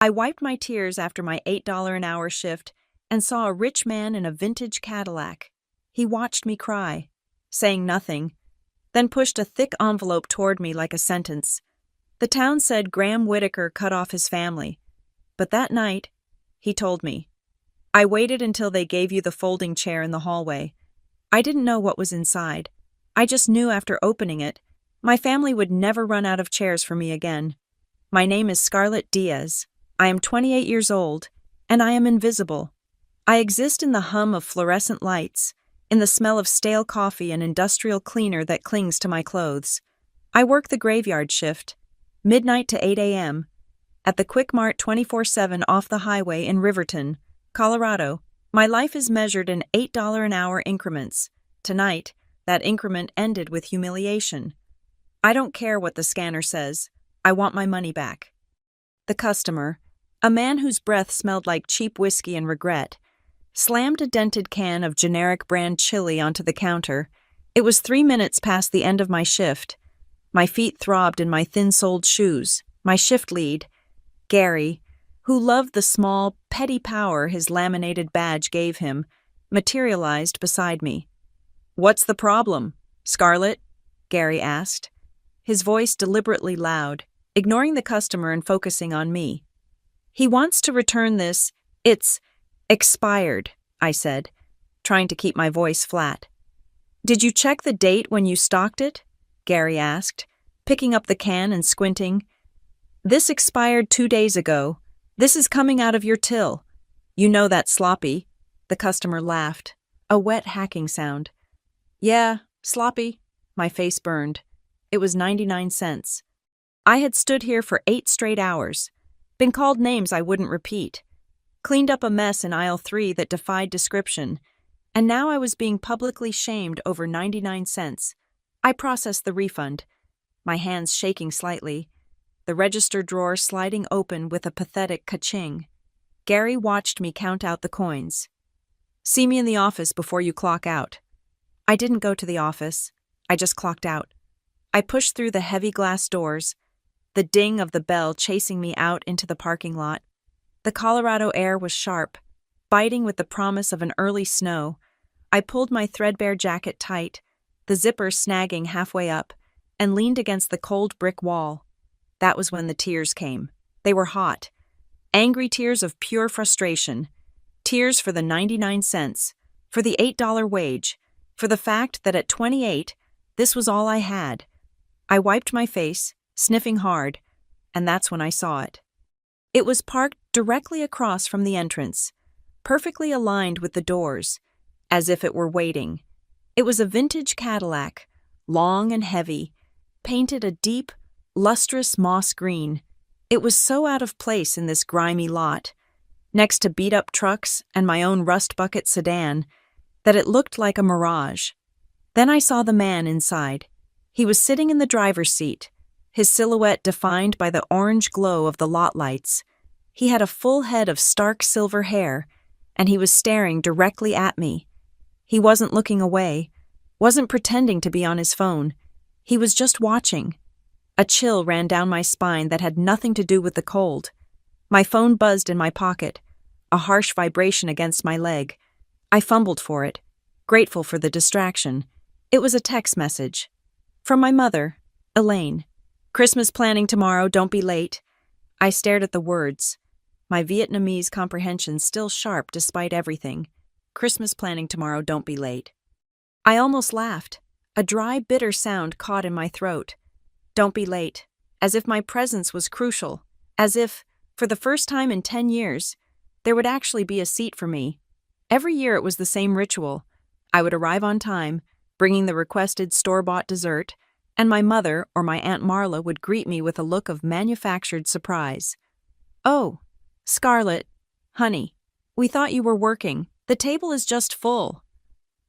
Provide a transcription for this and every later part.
I wiped my tears after my $8 an hour shift and saw a rich man in a vintage Cadillac. He watched me cry, saying nothing, then pushed a thick envelope toward me like a sentence. The town said Graham Whitaker cut off his family. But that night, he told me, I waited until they gave you the folding chair in the hallway. I didn't know what was inside. I just knew after opening it, my family would never run out of chairs for me again. My name is Scarlett Diaz. I am 28 years old, and I am invisible. I exist in the hum of fluorescent lights, in the smell of stale coffee and industrial cleaner that clings to my clothes. I work the graveyard shift, midnight to 8 a.m., at the Quick Mart 24/7 off the highway in Riverton, Colorado. My life is measured in $8 an hour increments. Tonight, that increment ended with humiliation. I don't care what the scanner says. I want my money back. The customer, a man whose breath smelled like cheap whiskey and regret, slammed a dented can of generic brand chili onto the counter. It was 3 minutes past the end of my shift. My feet throbbed in my thin-soled shoes. My shift lead, Gary, who loved the small, petty power his laminated badge gave him, materialized beside me. "What's the problem, Scarlett?" Gary asked, his voice deliberately loud, ignoring the customer and focusing on me. "He wants to return this. It's expired," I said, trying to keep my voice flat. "Did you check the date when you stocked it?" Gary asked, picking up the can and squinting. "This expired 2 days ago. This is coming out of your till. You know that's sloppy." The customer laughed, a wet hacking sound. "Yeah, sloppy." My face burned. It was 99 cents. I had stood here for 8 straight hours, been called names I wouldn't repeat, cleaned up a mess in aisle 3 that defied description, and now I was being publicly shamed over 99 cents. I processed the refund, my hands shaking slightly, the register drawer sliding open with a pathetic ka-ching. Gary watched me count out the coins. "See me in the office before you clock out." I didn't go to the office. I just clocked out. I pushed through the heavy glass doors, the ding of the bell chasing me out into the parking lot. The Colorado air was sharp, biting with the promise of an early snow. I pulled my threadbare jacket tight, the zipper snagging halfway up, and leaned against the cold brick wall. That was when the tears came. They were hot. Angry tears of pure frustration. Tears for the 99 cents, for the $8 wage, for the fact that at 28, this was all I had. I wiped my face, sniffing hard, and that's when I saw it. It was parked directly across from the entrance, perfectly aligned with the doors, as if it were waiting. It was a vintage Cadillac, long and heavy, painted a deep, lustrous moss green. It was so out of place in this grimy lot, next to beat-up trucks and my own rust bucket sedan, that it looked like a mirage. Then I saw the man inside. He was sitting in the driver's seat, his silhouette defined by the orange glow of the lot lights. He had a full head of stark silver hair, and he was staring directly at me. He wasn't looking away, wasn't pretending to be on his phone. He was just watching. A chill ran down my spine that had nothing to do with the cold. My phone buzzed in my pocket, a harsh vibration against my leg. I fumbled for it, grateful for the distraction. It was a text message. From my mother, Elaine. "Christmas planning tomorrow, don't be late." I stared at the words, my Vietnamese comprehension still sharp despite everything. "Christmas planning tomorrow, don't be late." I almost laughed. A dry, bitter sound caught in my throat. Don't be late. As if my presence was crucial. As if, for the first time in 10 years, there would actually be a seat for me. Every year it was the same ritual. I would arrive on time, bringing the requested store-bought dessert, and my mother or my Aunt Marla would greet me with a look of manufactured surprise. "Oh, Scarlett, honey, we thought you were working. The table is just full."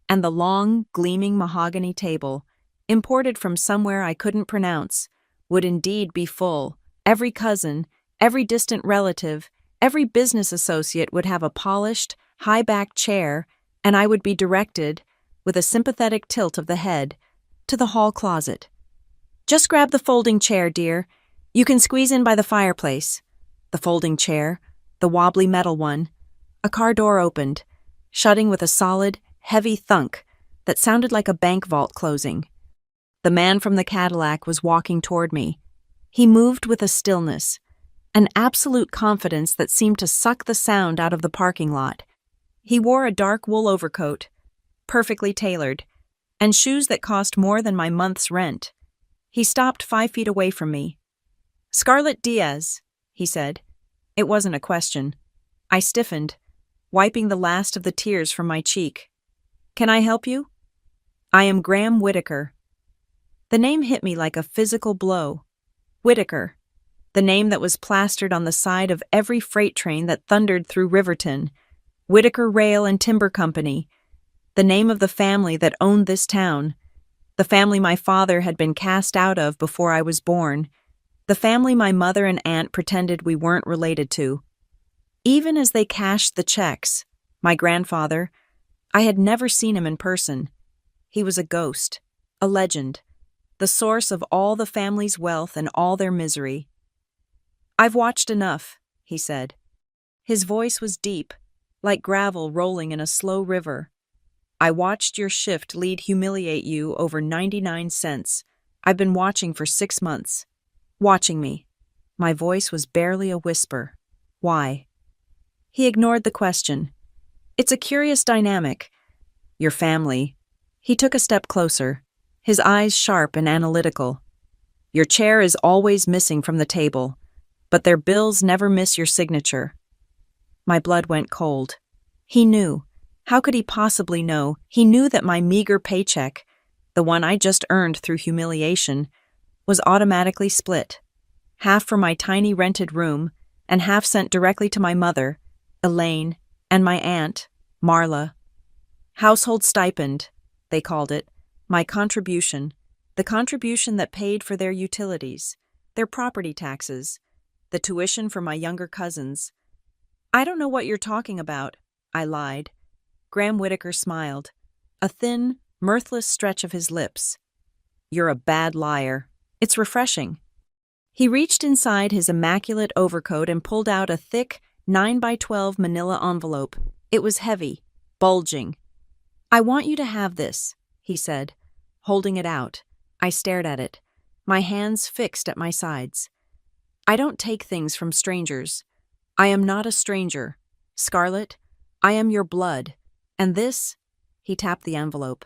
And the long, gleaming mahogany table, imported from somewhere I couldn't pronounce, would indeed be full. Every cousin, every distant relative, every business associate would have a polished, high-backed chair, and I would be directed, with a sympathetic tilt of the head, to the hall closet. "Just grab the folding chair, dear. You can squeeze in by the fireplace." The folding chair, the wobbly metal one. A car door opened, shutting with a solid, heavy thunk that sounded like a bank vault closing. The man from the Cadillac was walking toward me. He moved with a stillness, an absolute confidence that seemed to suck the sound out of the parking lot. He wore a dark wool overcoat, perfectly tailored, and shoes that cost more than my month's rent. He stopped 5 feet away from me. "Scarlett Diaz," he said. It wasn't a question. I stiffened, wiping the last of the tears from my cheek. "Can I help you?" "I am Graham Whitaker." The name hit me like a physical blow. Whitaker, the name that was plastered on the side of every freight train that thundered through Riverton. Whitaker Rail and Timber Company, the name of the family that owned this town, the family my father had been cast out of before I was born, the family my mother and aunt pretended we weren't related to. Even as they cashed the checks, my grandfather, I had never seen him in person. He was a ghost, a legend, the source of all the family's wealth and all their misery. "I've watched enough," he said. His voice was deep, like gravel rolling in a slow river. "I watched your shift lead humiliate you over 99 cents. I've been watching for 6 months. Watching me." My voice was barely a whisper. "Why?" He ignored the question. "It's a curious dynamic. Your family." He took a step closer, his eyes sharp and analytical. "Your chair is always missing from the table, but their bills never miss your signature." My blood went cold. He knew. How could he possibly know? He knew that my meager paycheck, the one I just earned through humiliation, was automatically split. Half for my tiny rented room, and half sent directly to my mother, Elaine, and my aunt, Marla. Household stipend, they called it, my contribution, the contribution that paid for their utilities, their property taxes, the tuition for my younger cousins. "I don't know what you're talking about," I lied. Graham Whitaker smiled, a thin, mirthless stretch of his lips. "You're a bad liar. It's refreshing." He reached inside his immaculate overcoat and pulled out a thick 9x12 manila envelope. It was heavy, bulging. "I want you to have this," he said, holding it out. I stared at it, my hands fixed at my sides. "I don't take things from strangers. I am not a stranger. Scarlett, I am your blood. And this," he tapped the envelope,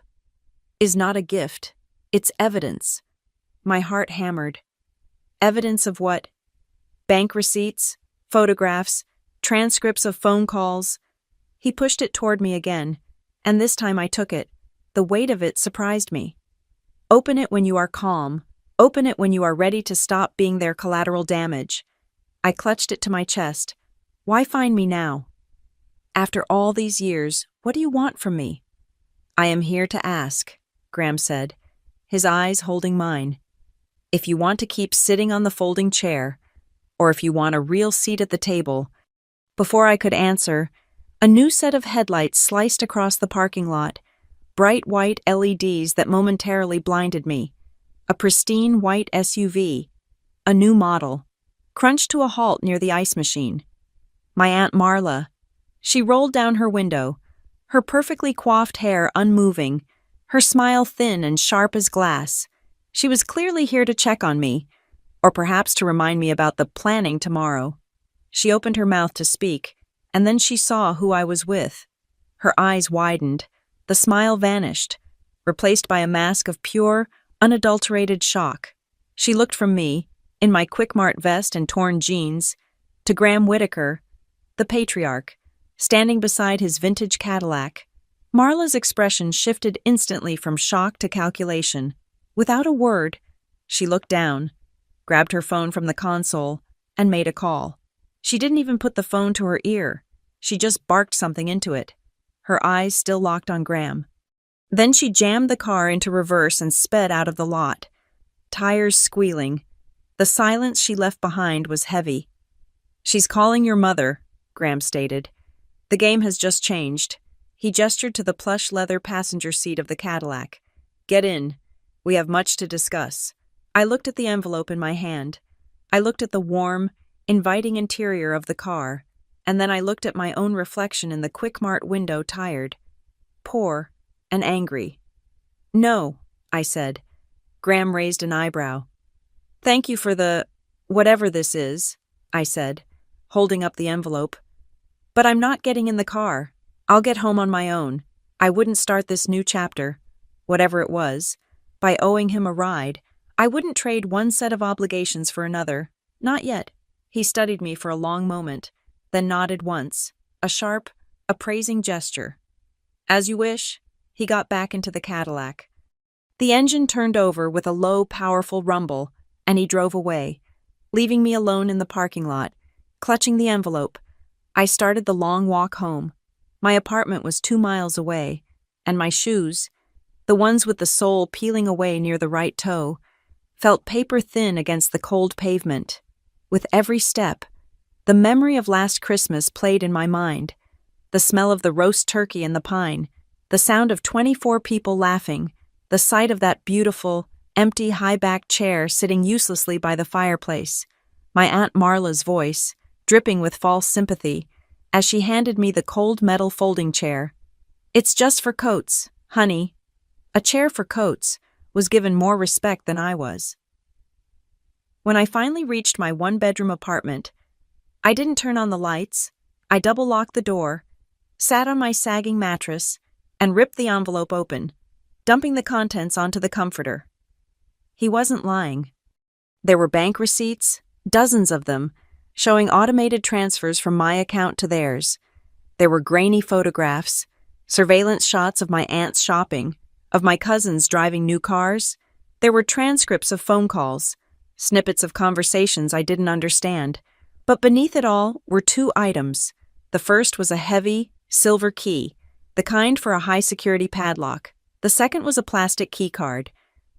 "is not a gift. It's evidence." My heart hammered. Evidence of what? Bank receipts, photographs, transcripts of phone calls. He pushed it toward me again, and this time I took it. The weight of it surprised me. "Open it when you are calm. Open it when you are ready to stop being their collateral damage." I clutched it to my chest. "Why find me now? After all these years, what do you want from me?" "I am here to ask," Graham said, his eyes holding mine. "If you want to keep sitting on the folding chair, or if you want a real seat at the table." Before I could answer, a new set of headlights sliced across the parking lot, bright white LEDs that momentarily blinded me. A pristine white SUV, a new model, crunched to a halt near the ice machine. My Aunt Marla. She rolled down her window, her perfectly coiffed hair unmoving, her smile thin and sharp as glass. She was clearly here to check on me, or perhaps to remind me about the planning tomorrow. She opened her mouth to speak, and then she saw who I was with. Her eyes widened, the smile vanished, replaced by a mask of pure, unadulterated shock. She looked from me, in my Quick-Mart vest and torn jeans, to Graham Whitaker, the patriarch, standing beside his vintage Cadillac. Marla's expression shifted instantly from shock to calculation. Without a word, she looked down, grabbed her phone from the console, and made a call. She didn't even put the phone to her ear. She just barked something into it, her eyes still locked on Graham. Then she jammed the car into reverse and sped out of the lot, tires squealing. The silence she left behind was heavy. "She's calling your mother," Graham stated. "The game has just changed." He gestured to the plush leather passenger seat of the Cadillac. "Get in. We have much to discuss." I looked at the envelope in my hand. I looked at the warm, inviting interior of the car, and then I looked at my own reflection in the Quick Mart window, tired, poor, and angry. "No," I said. Graham raised an eyebrow. "Thank you for the whatever this is," I said, holding up the envelope. "But I'm not getting in the car. I'll get home on my own. I wouldn't start this new chapter, whatever it was, by owing him a ride. I wouldn't trade one set of obligations for another. Not yet." He studied me for a long moment, then nodded once, a sharp, appraising gesture. "As you wish." He got back into the Cadillac. The engine turned over with a low, powerful rumble, and he drove away, leaving me alone in the parking lot, clutching the envelope. I started the long walk home. My apartment was 2 miles away, and my shoes, the ones with the sole peeling away near the right toe, felt paper-thin against the cold pavement. With every step, the memory of last Christmas played in my mind, the smell of the roast turkey and the pine, the sound of 24 people laughing, the sight of that beautiful, empty, high-backed chair sitting uselessly by the fireplace, my Aunt Marla's voice, dripping with false sympathy, as she handed me the cold metal folding chair. "It's just for Coates, honey." A chair for Coates was given more respect than I was. When I finally reached my one-bedroom apartment, I didn't turn on the lights. I double-locked the door, sat on my sagging mattress, and ripped the envelope open, dumping the contents onto the comforter. He wasn't lying. There were bank receipts, dozens of them, showing automated transfers from my account to theirs. There were grainy photographs, surveillance shots of my aunt's shopping, of my cousins driving new cars. There were transcripts of phone calls, snippets of conversations I didn't understand. But beneath it all were 2 items. The first was a heavy, silver key, the kind for a high-security padlock. The second was a plastic key card,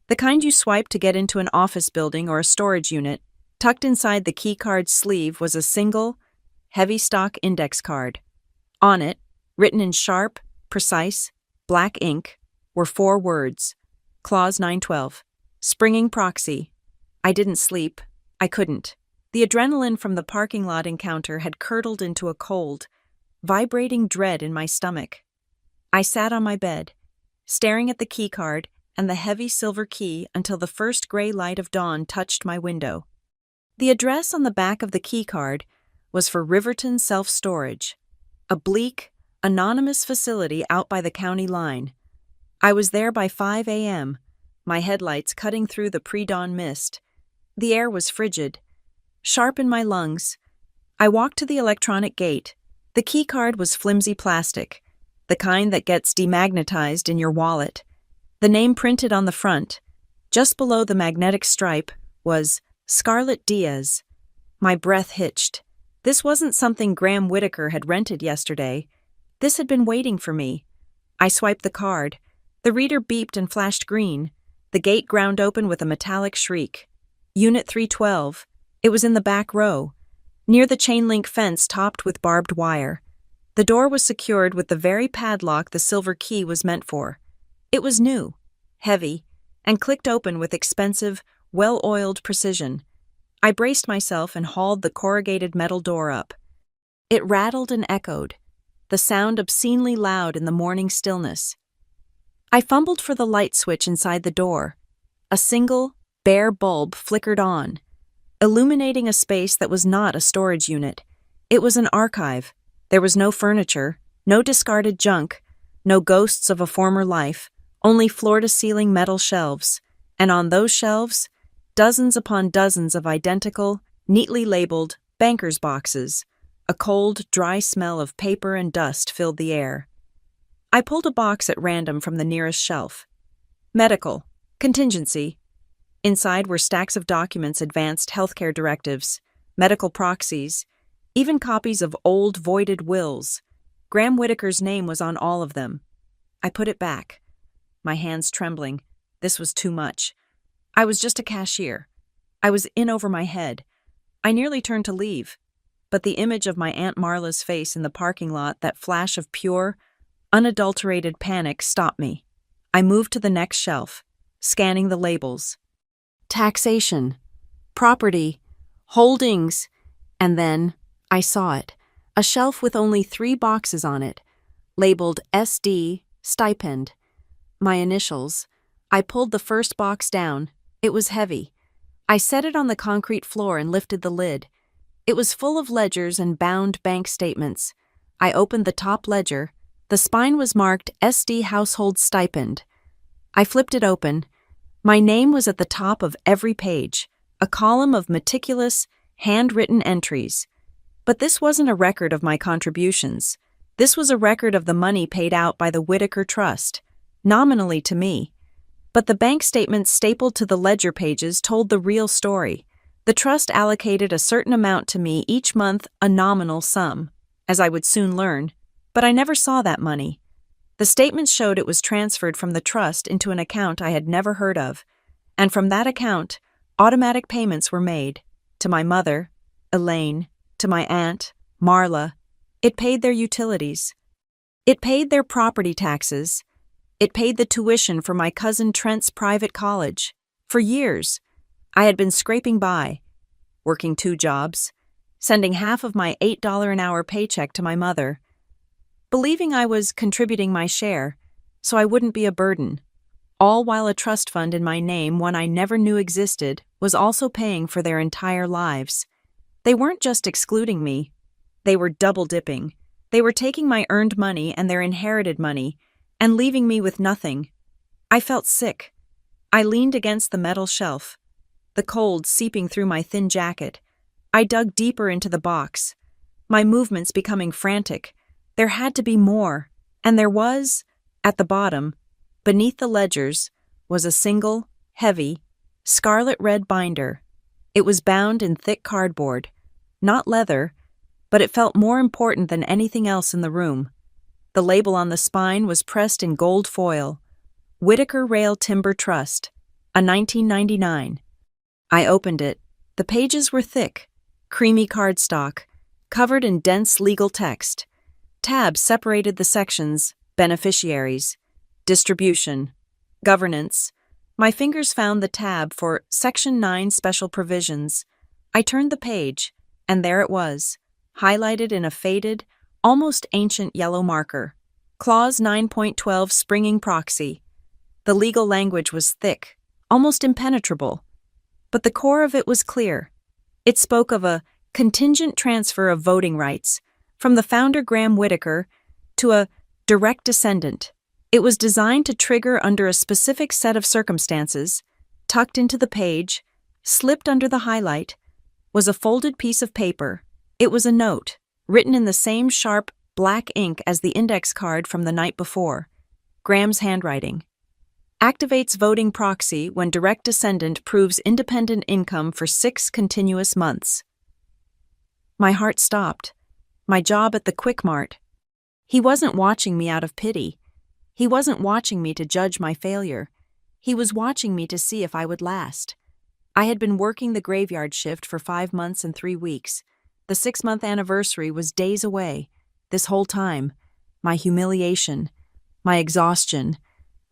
the kind you swipe to get into an office building or a storage unit. Tucked inside the key card's sleeve was a single, heavy stock index card. On it, written in sharp, precise, black ink, were 4 words: Clause 912. Springing proxy. I didn't sleep. I couldn't. The adrenaline from the parking lot encounter had curdled into a cold, vibrating dread in my stomach. I sat on my bed, staring at the key card and the heavy silver key until the first gray light of dawn touched my window. The address on the back of the key card was for Riverton Self-Storage, a bleak, anonymous facility out by the county line. I was there by 5 a.m., my headlights cutting through the pre-dawn mist. The air was frigid, sharp in my lungs. I walked to the electronic gate. The key card was flimsy plastic, the kind that gets demagnetized in your wallet. The name printed on the front, just below the magnetic stripe, was Scarlett Diaz. My breath hitched. This wasn't something Graham Whitaker had rented yesterday. This had been waiting for me. I swiped the card. The reader beeped and flashed green. The gate ground open with a metallic shriek. Unit 312. It was in the back row, near the chain-link fence topped with barbed wire. The door was secured with the very padlock the silver key was meant for. It was new, heavy, and clicked open with expensive, well-oiled precision. I braced myself and hauled the corrugated metal door up. It rattled and echoed, the sound obscenely loud in the morning stillness. I fumbled for the light switch inside the door. A single, bare bulb flickered on, illuminating a space that was not a storage unit. It was an archive. There was no furniture, no discarded junk, no ghosts of a former life, only floor-to-ceiling metal shelves, and on those shelves, dozens upon dozens of identical, neatly labeled banker's boxes. A cold, dry smell of paper and dust filled the air. I pulled a box at random from the nearest shelf. Medical. Contingency. Inside were stacks of documents, advanced healthcare directives, medical proxies, even copies of old voided wills. Graham Whitaker's name was on all of them. I put it back, my hands trembling. This was too much. I was just a cashier. I was in over my head. I nearly turned to leave, but the image of my Aunt Marla's face in the parking lot, that flash of pure, unadulterated panic, stopped me. I moved to the next shelf, scanning the labels. Taxation, property, holdings, And then I saw it, a shelf with only 3 boxes on it, labeled SD, stipend. My initials. I pulled the first box down. It was heavy. I set it on the concrete floor and lifted the lid. It was full of ledgers and bound bank statements. I opened the top ledger. The spine was marked SD Household Stipend. I flipped it open. My name was at the top of every page, a column of meticulous, handwritten entries. But this wasn't a record of my contributions. This was a record of the money paid out by the Whitaker Trust, nominally to me. But the bank statements stapled to the ledger pages told the real story. The trust allocated a certain amount to me each month, a nominal sum, as I would soon learn, but I never saw that money. The statements showed it was transferred from the trust into an account I had never heard of, and from that account, automatic payments were made to my mother, Elaine, to my aunt, Marla. It paid their utilities. It paid their property taxes. It paid the tuition for my cousin Trent's private college. For years, I had been scraping by, working 2 jobs, sending half of my $8 an hour paycheck to my mother, believing I was contributing my share so I wouldn't be a burden, all while a trust fund in my name, one I never knew existed, was also paying for their entire lives. They weren't just excluding me. They were double-dipping. They were taking my earned money and their inherited money and leaving me with nothing. I felt sick. I leaned against the metal shelf, the cold seeping through my thin jacket. I dug deeper into the box, my movements becoming frantic. There had to be more, and there was, at the bottom, beneath the ledgers, was a single, heavy, scarlet-red binder. It was bound in thick cardboard, not leather, but it felt more important than anything else in the room. The label on the spine was pressed in gold foil, Whitaker Rail Timber Trust, a 1999. I opened it. The pages were thick, creamy cardstock, covered in dense legal text. Tabs separated the sections: beneficiaries, distribution, governance. My fingers found the tab for Section 9 Special Provisions. I turned the page, and there it was, highlighted in a faded, almost ancient yellow marker. Clause 9.12 Springing Proxy. The legal language was thick, almost impenetrable, but the core of it was clear. It spoke of a contingent transfer of voting rights from the founder Graham Whitaker to a direct descendant. It was designed to trigger under a specific set of circumstances. Tucked into the page, slipped under the highlight, was a folded piece of paper. It was a note, written in the same sharp, black ink as the index card from the night before. Graham's handwriting. Activates voting proxy when direct descendant proves independent income for 6 continuous months. My heart stopped. My job at the Quick Mart. He wasn't watching me out of pity. He wasn't watching me to judge my failure. He was watching me to see if I would last. I had been working the graveyard shift for 5 months and 3 weeks. The 6-month anniversary was days away. This whole time, my humiliation, my exhaustion,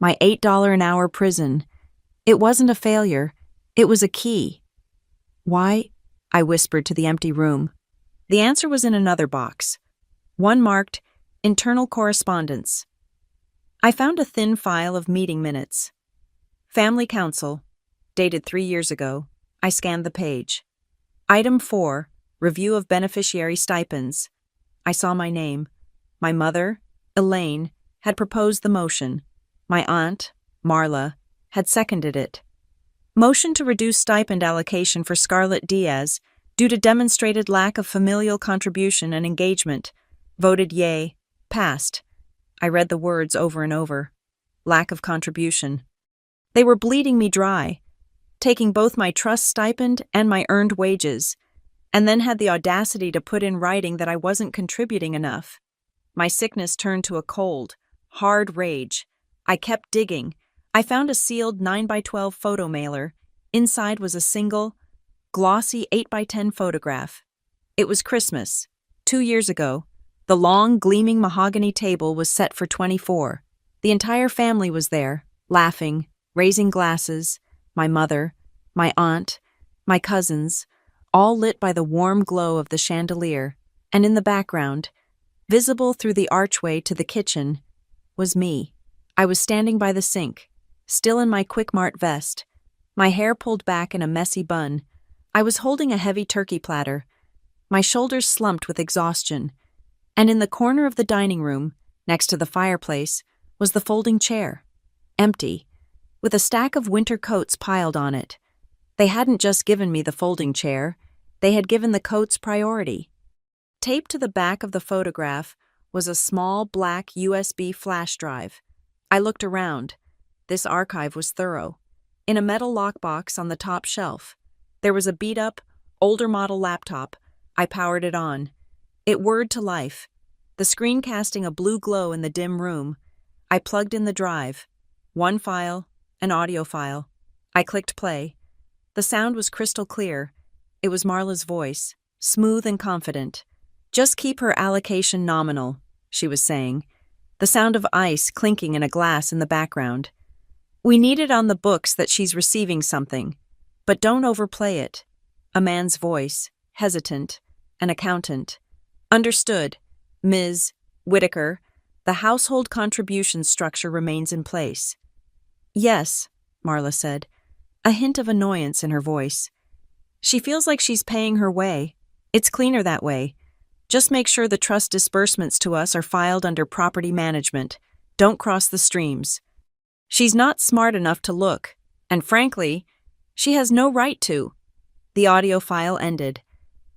my $8 an hour prison. It wasn't a failure. It was a key. Why? I whispered to the empty room. The answer was in another box, one marked Internal Correspondence. I found a thin file of meeting minutes. Family Council, dated 3 years ago. I scanned the page. Item 4, Review of Beneficiary Stipends. I saw my name. My mother, Elaine, had proposed the motion. My aunt, Marla, had seconded it. Motion to reduce stipend allocation for Scarlett Diaz due to demonstrated lack of familial contribution and engagement. Voted yea. Passed. I read the words over and over. Lack of contribution. They were bleeding me dry, taking both my trust stipend and my earned wages, and then had the audacity to put in writing that I wasn't contributing enough. My sickness turned to a cold, hard rage. I kept digging. I found a sealed 9x12 photo mailer. Inside was a single, glossy 8x10 photograph. It was Christmas, 2 years ago. The long, gleaming mahogany table was set for 24. The entire family was there, laughing, raising glasses. My mother, my aunt, my cousins, all lit by the warm glow of the chandelier, and in the background, visible through the archway to the kitchen, was me. I was standing by the sink, still in my Quick Mart vest, my hair pulled back in a messy bun. I was holding a heavy turkey platter, my shoulders slumped with exhaustion, and in the corner of the dining room, next to the fireplace, was the folding chair, empty, with a stack of winter coats piled on it. They hadn't just given me the folding chair, they had given the coats priority. Taped to the back of the photograph was a small black USB flash drive. I looked around. This archive was thorough. In a metal lockbox on the top shelf, there was a beat-up, older model laptop. I powered it on. It whirred to life, the screen casting a blue glow in the dim room. I plugged in the drive. One file, an audio file. I clicked play. The sound was crystal clear. It was Marla's voice, smooth and confident. "Just keep her allocation nominal," she was saying, the sound of ice clinking in a glass in the background. "We need it on the books that she's receiving something, but don't overplay it." A man's voice, hesitant, an accountant. "Understood, Ms. Whitaker. The household contribution structure remains in place." "Yes," Marla said, a hint of annoyance in her voice. "She feels like she's paying her way. It's cleaner that way. Just make sure the trust disbursements to us are filed under property management. Don't cross the streams. She's not smart enough to look, and frankly, she has no right to." The audio file ended.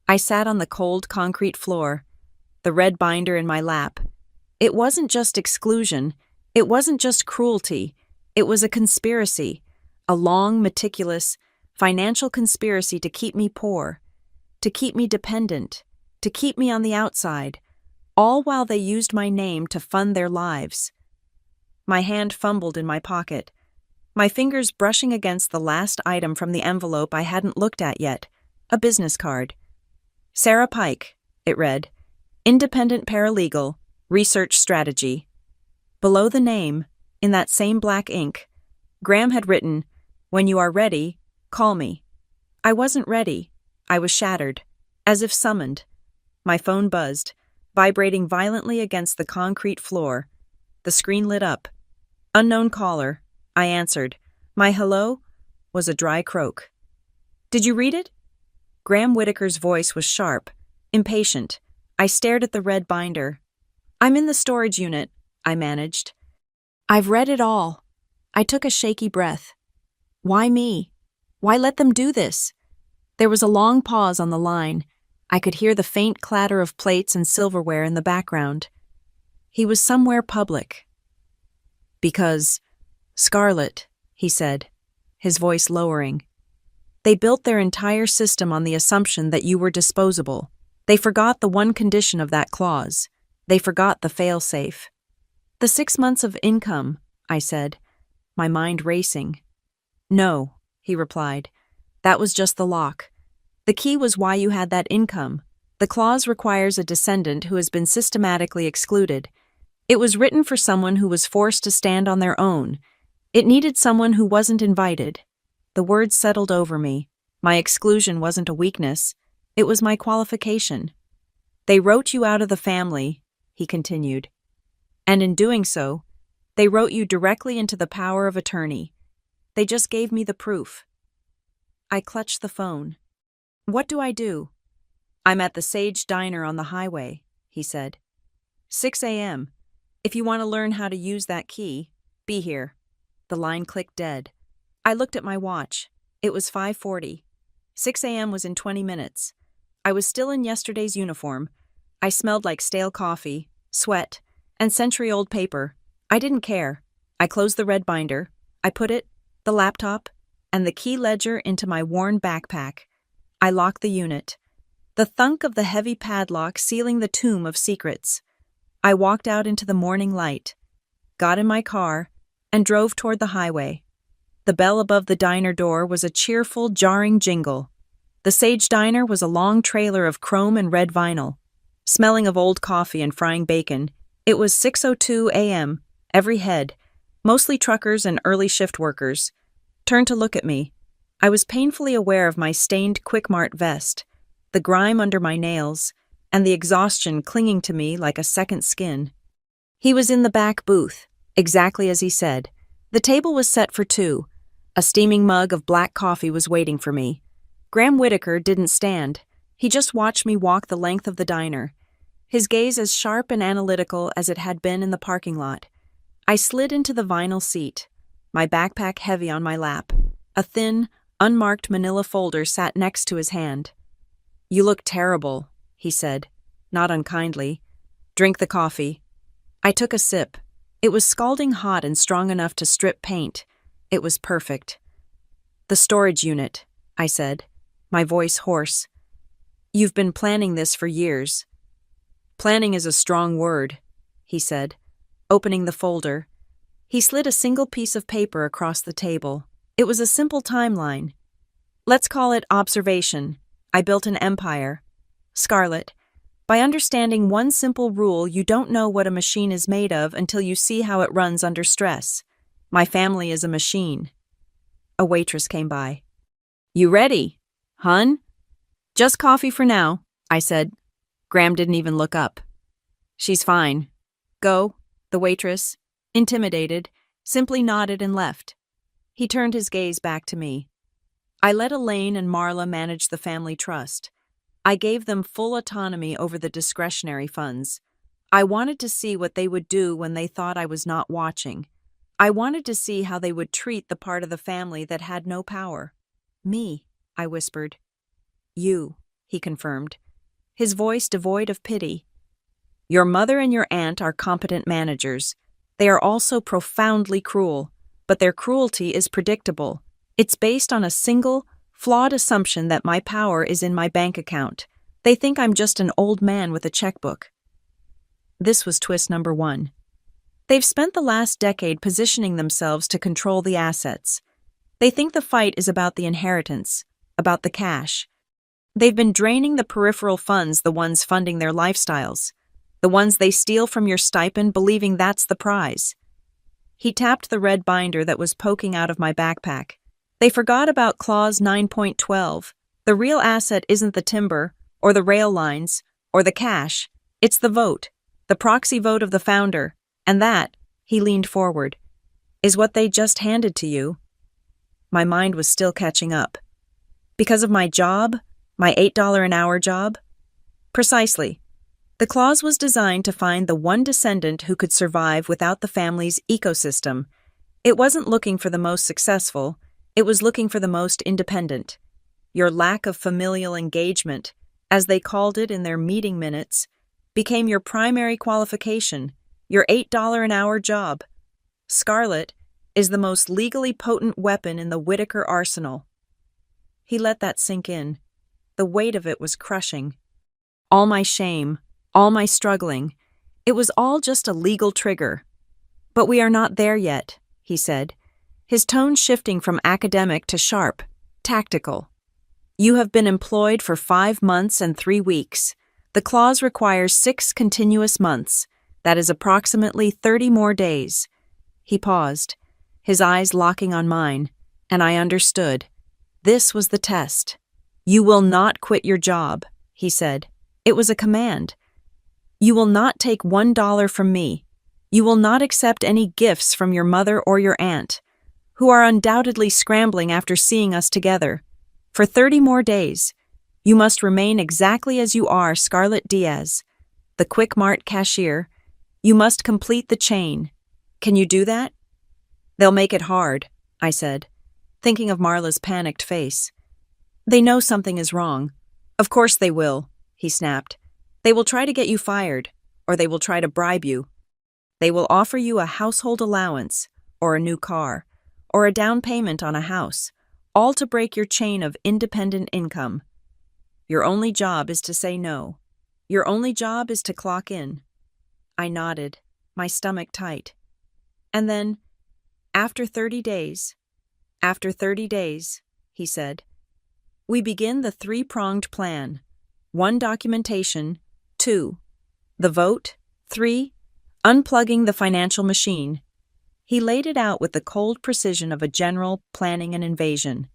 I sat on the cold concrete floor, the red binder in my lap. It wasn't just exclusion, it wasn't just cruelty, it was a conspiracy, a long, meticulous, financial conspiracy to keep me poor, to keep me dependent, to keep me on the outside, all while they used my name to fund their lives. My hand fumbled in my pocket, my fingers brushing against the last item from the envelope I hadn't looked at yet, a business card. "Sarah Pike," it read, "Independent Paralegal, Research Strategy." Below the name, in that same black ink, Graham had written, "When you are ready, call me." I wasn't ready. I was shattered, as if summoned. My phone buzzed, vibrating violently against the concrete floor. The screen lit up. "Unknown caller." I answered. My hello was a dry croak. "Did you read it?" Graham Whitaker's voice was sharp, impatient. I stared at the red binder. "I'm in the storage unit," I managed. "I've read it all." I took a shaky breath. Why me? Why let them do this? There was a long pause on the line. I could hear the faint clatter of plates and silverware in the background. He was somewhere public. "Because, Scarlett," he said, his voice lowering, "they built their entire system on the assumption that you were disposable. They forgot the one condition of that clause. They forgot the fail-safe." "The 6 months of income," I said, my mind racing. "No," he replied. "That was just the lock. The key was why you had that income. The clause requires a descendant who has been systematically excluded. It was written for someone who was forced to stand on their own. It needed someone who wasn't invited." The words settled over me. My exclusion wasn't a weakness. It was my qualification. "They wrote you out of the family," he continued. "And in doing so, they wrote you directly into the power of attorney. They just gave me the proof." I clutched the phone. "What do I do?" "I'm at the Sage Diner on the highway," he said. 6 a.m. If you want to learn how to use that key, be here." The line clicked dead. I looked at my watch. It was 5:40. 6 a.m. was in 20 minutes. I was still in yesterday's uniform. I smelled like stale coffee, sweat, and century-old paper. I didn't care. I closed the red binder. I put it, the laptop, and the key ledger into my worn backpack. I locked the unit. The thunk of the heavy padlock sealing the tomb of secrets. I walked out into the morning light, got in my car, and drove toward the highway. The bell above the diner door was a cheerful, jarring jingle. The Sage Diner was a long trailer of chrome and red vinyl. Smelling of old coffee and frying bacon, it was 6:02 a.m. Every head, mostly truckers and early shift workers, turned to look at me. I was painfully aware of my stained Quick Mart vest, the grime under my nails, and the exhaustion clinging to me like a second skin. He was in the back booth, exactly as he said. The table was set for two. A steaming mug of black coffee was waiting for me. Graham Whitaker didn't stand. He just watched me walk the length of the diner, his gaze as sharp and analytical as it had been in the parking lot. I slid into the vinyl seat, my backpack heavy on my lap. A thin, unmarked manila folder sat next to his hand. "You look terrible," he said, not unkindly. "Drink the coffee." I took a sip. It was scalding hot and strong enough to strip paint. It was perfect. "The storage unit," I said, my voice hoarse. "You've been planning this for years." "Planning is a strong word," he said, opening the folder. He slid a single piece of paper across the table. It was a simple timeline. "Let's call it observation. I built an empire. Scarlett, by understanding one simple rule, you don't know what a machine is made of until you see how it runs under stress. My family is a machine." A waitress came by. "You ready, hun?" "Just coffee for now," I said. Graham didn't even look up. "She's fine. Go," the waitress, intimidated, simply nodded and left. He turned his gaze back to me. I let Elaine and Marla manage the family trust. I gave them full autonomy over the discretionary funds. I wanted to see what they would do when they thought I was not watching. I wanted to see how they would treat the part of the family that had no power. "Me," I whispered. "You," he confirmed, his voice devoid of pity. "Your mother and your aunt are competent managers. They are also profoundly cruel, but their cruelty is predictable. It's based on a single, flawed assumption that my power is in my bank account. They think I'm just an old man with a checkbook." This was twist number one. They've spent the last decade positioning themselves to control the assets. They think the fight is about the inheritance, about the cash. They've been draining the peripheral funds, the ones funding their lifestyles, the ones they steal from your stipend, believing that's the prize. He tapped the red binder that was poking out of my backpack. They forgot about Clause 9.12. The real asset isn't the timber, or the rail lines, or the cash. It's the vote, the proxy vote of the founder. And that, he leaned forward, is what they just handed to you. My mind was still catching up. Because of my job, my $8 an hour job? Precisely. The clause was designed to find the one descendant who could survive without the family's ecosystem. It wasn't looking for the most successful, it was looking for the most independent. Your lack of familial engagement, as they called it in their meeting minutes, became your primary qualification, your $8 an hour job. Scarlett is the most legally potent weapon in the Whitaker arsenal. He let that sink in. The weight of it was crushing. All my shame, all my struggling, it was all just a legal trigger. "But we are not there yet," he said, his tone shifting from academic to sharp, tactical. "You have been employed for 5 months and 3 weeks. The clause requires 6 continuous months. That is approximately 30 more days." He paused, his eyes locking on mine, and I understood. This was the test. "You will not quit your job," he said. It was a command. "You will not take $1 from me. You will not accept any gifts from your mother or your aunt, who are undoubtedly scrambling after seeing us together. For 30 more days, you must remain exactly as you are, Scarlett Diaz, the Quick Mart cashier. You must complete the chain. Can you do that?" "They'll make it hard," I said, thinking of Marla's panicked face. "They know something is wrong." "Of course they will," he snapped. "They will try to get you fired, or they will try to bribe you. They will offer you a household allowance, or a new car, or a down payment on a house, all to break your chain of independent income. Your only job is to say no. Your only job is to clock in." I nodded, my stomach tight. "And then, after 30 days, he said, "we begin the 3-pronged plan. 1, documentation. 2, the vote. 3, unplugging the financial machine." He laid it out with the cold precision of a general planning an invasion.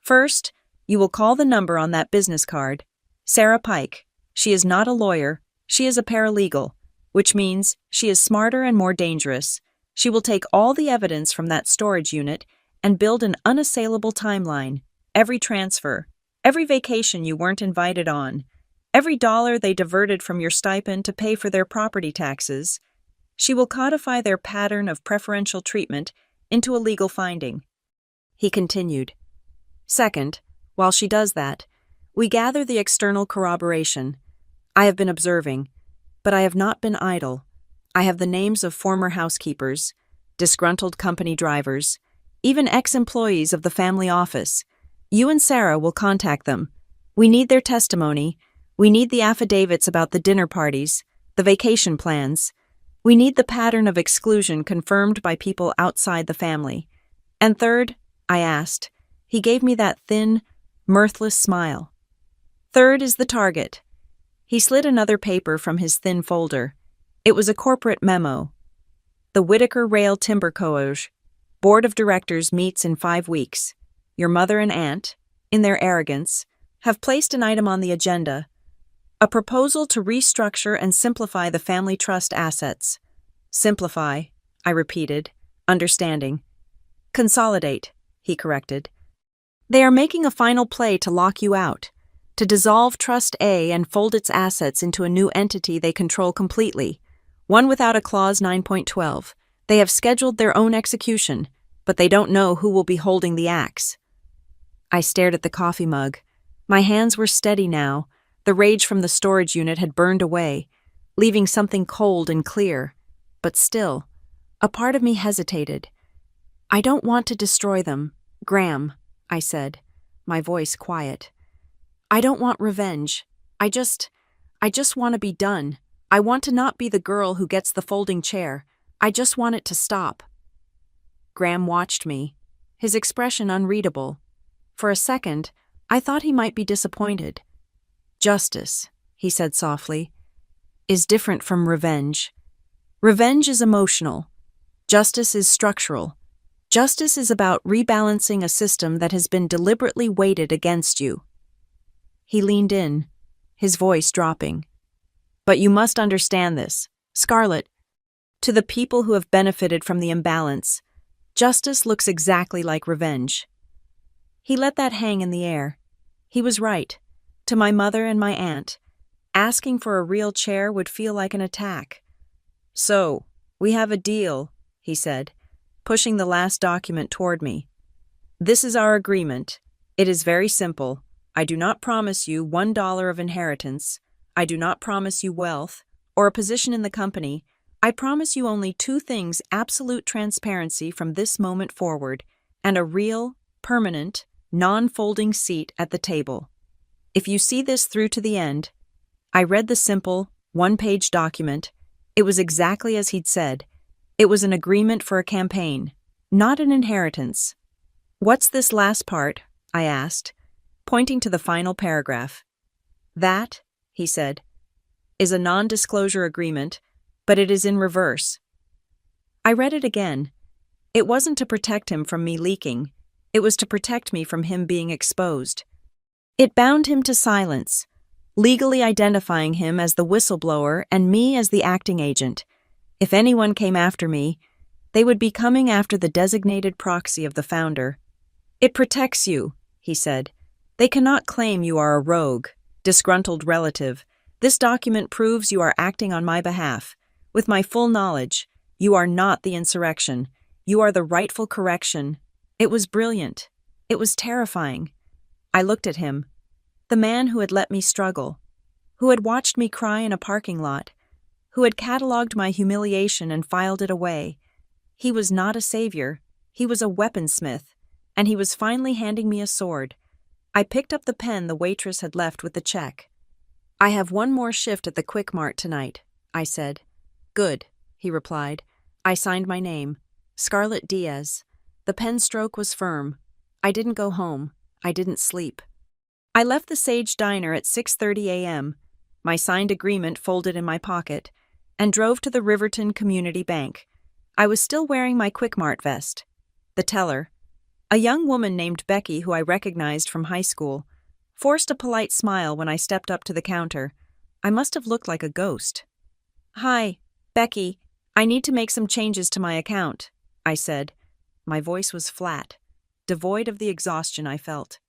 "First, you will call the number on that business card. Sarah Pike. She is not a lawyer, she is a paralegal, which means she is smarter and more dangerous. She will take all the evidence from that storage unit and build an unassailable timeline. Every transfer, every vacation you weren't invited on, every dollar they diverted from your stipend to pay for their property taxes. She will codify their pattern of preferential treatment into a legal finding. He continued. Second, while she does that, we gather the external corroboration. I have been observing, but I have not been idle. I have the names of former housekeepers, disgruntled company drivers, even ex-employees of the family office. You and Sarah will contact them. We need their testimony. We need the affidavits about the dinner parties, the vacation plans. We need the pattern of exclusion confirmed by people outside the family. And third, I asked. He gave me that thin, mirthless smile. Third is the target. He slid another paper from his thin folder. It was a corporate memo. The Whitaker Rail Timber Coage Board of Directors meets in 5 weeks. Your mother and aunt, in their arrogance, have placed an item on the agenda, a proposal to restructure and simplify the family trust assets. Simplify, I repeated, understanding. Consolidate, he corrected. They are making a final play to lock you out, to dissolve Trust A and fold its assets into a new entity they control completely, one without a Clause 9.12. They have scheduled their own execution, but they don't know who will be holding the axe. I stared at the coffee mug. My hands were steady now. The rage from the storage unit had burned away, leaving something cold and clear. But still, a part of me hesitated. I don't want to destroy them, Graham, I said, my voice quiet. I don't want revenge. I just want to be done. I want to not be the girl who gets the folding chair. I just want it to stop. Graham watched me, his expression unreadable. For a second, I thought he might be disappointed. Justice, he said softly, is different from revenge. Revenge is emotional. Justice is structural. Justice is about rebalancing a system that has been deliberately weighted against you. He leaned in, his voice dropping. But you must understand this, Scarlett. To the people who have benefited from the imbalance, justice looks exactly like revenge. He let that hang in the air. He was right. To my mother and my aunt, asking for a real chair would feel like an attack. So, we have a deal, he said, pushing the last document toward me. This is our agreement. It is very simple. I do not promise you $1 of inheritance. I do not promise you wealth or a position in the company. I promise you only 2 things: absolute transparency from this moment forward and a real, permanent, non-folding seat at the table. If you see this through to the end, I read the simple, 1-page document. It was exactly as he'd said. It was an agreement for a campaign, not an inheritance. What's this last part? I asked, pointing to the final paragraph. That, he said, is a non-disclosure agreement, but it is in reverse. I read it again. It wasn't to protect him from me leaking. It was to protect me from him being exposed. It bound him to silence, legally identifying him as the whistleblower and me as the acting agent. If anyone came after me, they would be coming after the designated proxy of the founder. It protects you, he said. They cannot claim you are a rogue, disgruntled relative. This document proves you are acting on my behalf. With my full knowledge, you are not the insurrection. You are the rightful correction. It was brilliant. It was terrifying. I looked at him, the man who had let me struggle, who had watched me cry in a parking lot, who had catalogued my humiliation and filed it away. He was not a savior. He was a weaponsmith, and he was finally handing me a sword. I picked up the pen the waitress had left with the check. I have one more shift at the Quick Mart tonight, I said. Good, he replied. I signed my name, Scarlett Diaz. The pen stroke was firm. I didn't go home. I didn't sleep. I left the Sage Diner at 6:30 a.m., my signed agreement folded in my pocket, and drove to the Riverton Community Bank. I was still wearing my Quick Mart vest. The teller, a young woman named Becky who I recognized from high school, Forced a polite smile when I stepped up to the counter. I must have looked like a ghost. "Hi, Becky. I need to make some changes to my account," I said. My voice was flat, devoid of the exhaustion I felt.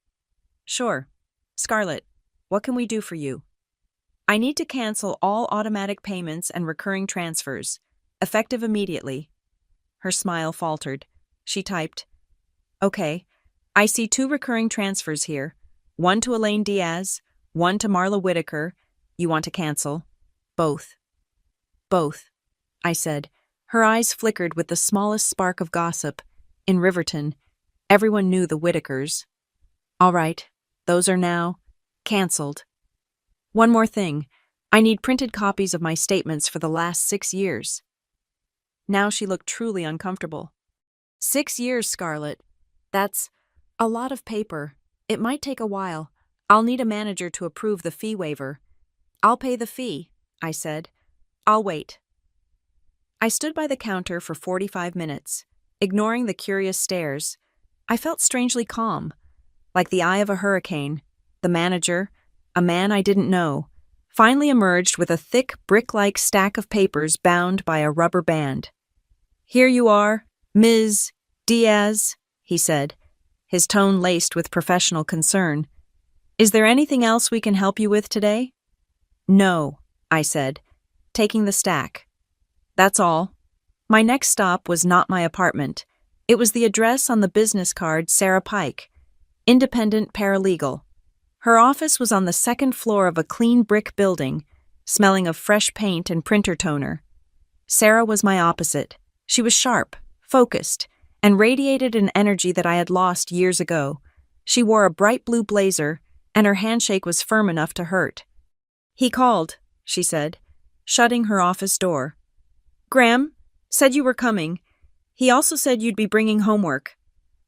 "Sure. Scarlett, what can we do for you?" "I need to cancel all automatic payments and recurring transfers, effective immediately." Her smile faltered. She typed, "Okay, I see 2 recurring transfers here. One to Elaine Diaz, one to Marla Whitaker. You want to cancel? Both." "Both," I said. Her eyes flickered with the smallest spark of gossip. In Riverton, everyone knew the Whitakers. "All right, those are now canceled. One more thing. I need printed copies of my statements for the last 6 years." Now she looked truly uncomfortable. 6 years, Scarlett. That's a lot of paper. It might take a while. I'll need a manager to approve the fee waiver." "I'll pay the fee," I said. "I'll wait." I stood by the counter for 45 minutes, ignoring the curious stares. I felt strangely calm, like the eye of a hurricane. The manager, a man I didn't know, finally emerged with a thick, brick-like stack of papers bound by a rubber band. "Here you are, Ms. Diaz," he said, his tone laced with professional concern. "Is there anything else we can help you with today?" "No," I said, taking the stack. "That's all." My next stop was not my apartment. It was the address on the business card Sarah Pike, independent paralegal. Her office was on the 2nd floor of a clean brick building, smelling of fresh paint and printer toner. Sarah was my opposite. She was sharp, focused, and radiated an energy that I had lost years ago. She wore a bright blue blazer, and her handshake was firm enough to hurt. "He called," she said, shutting her office door. "Graham said you were coming. He also said you'd be bringing homework."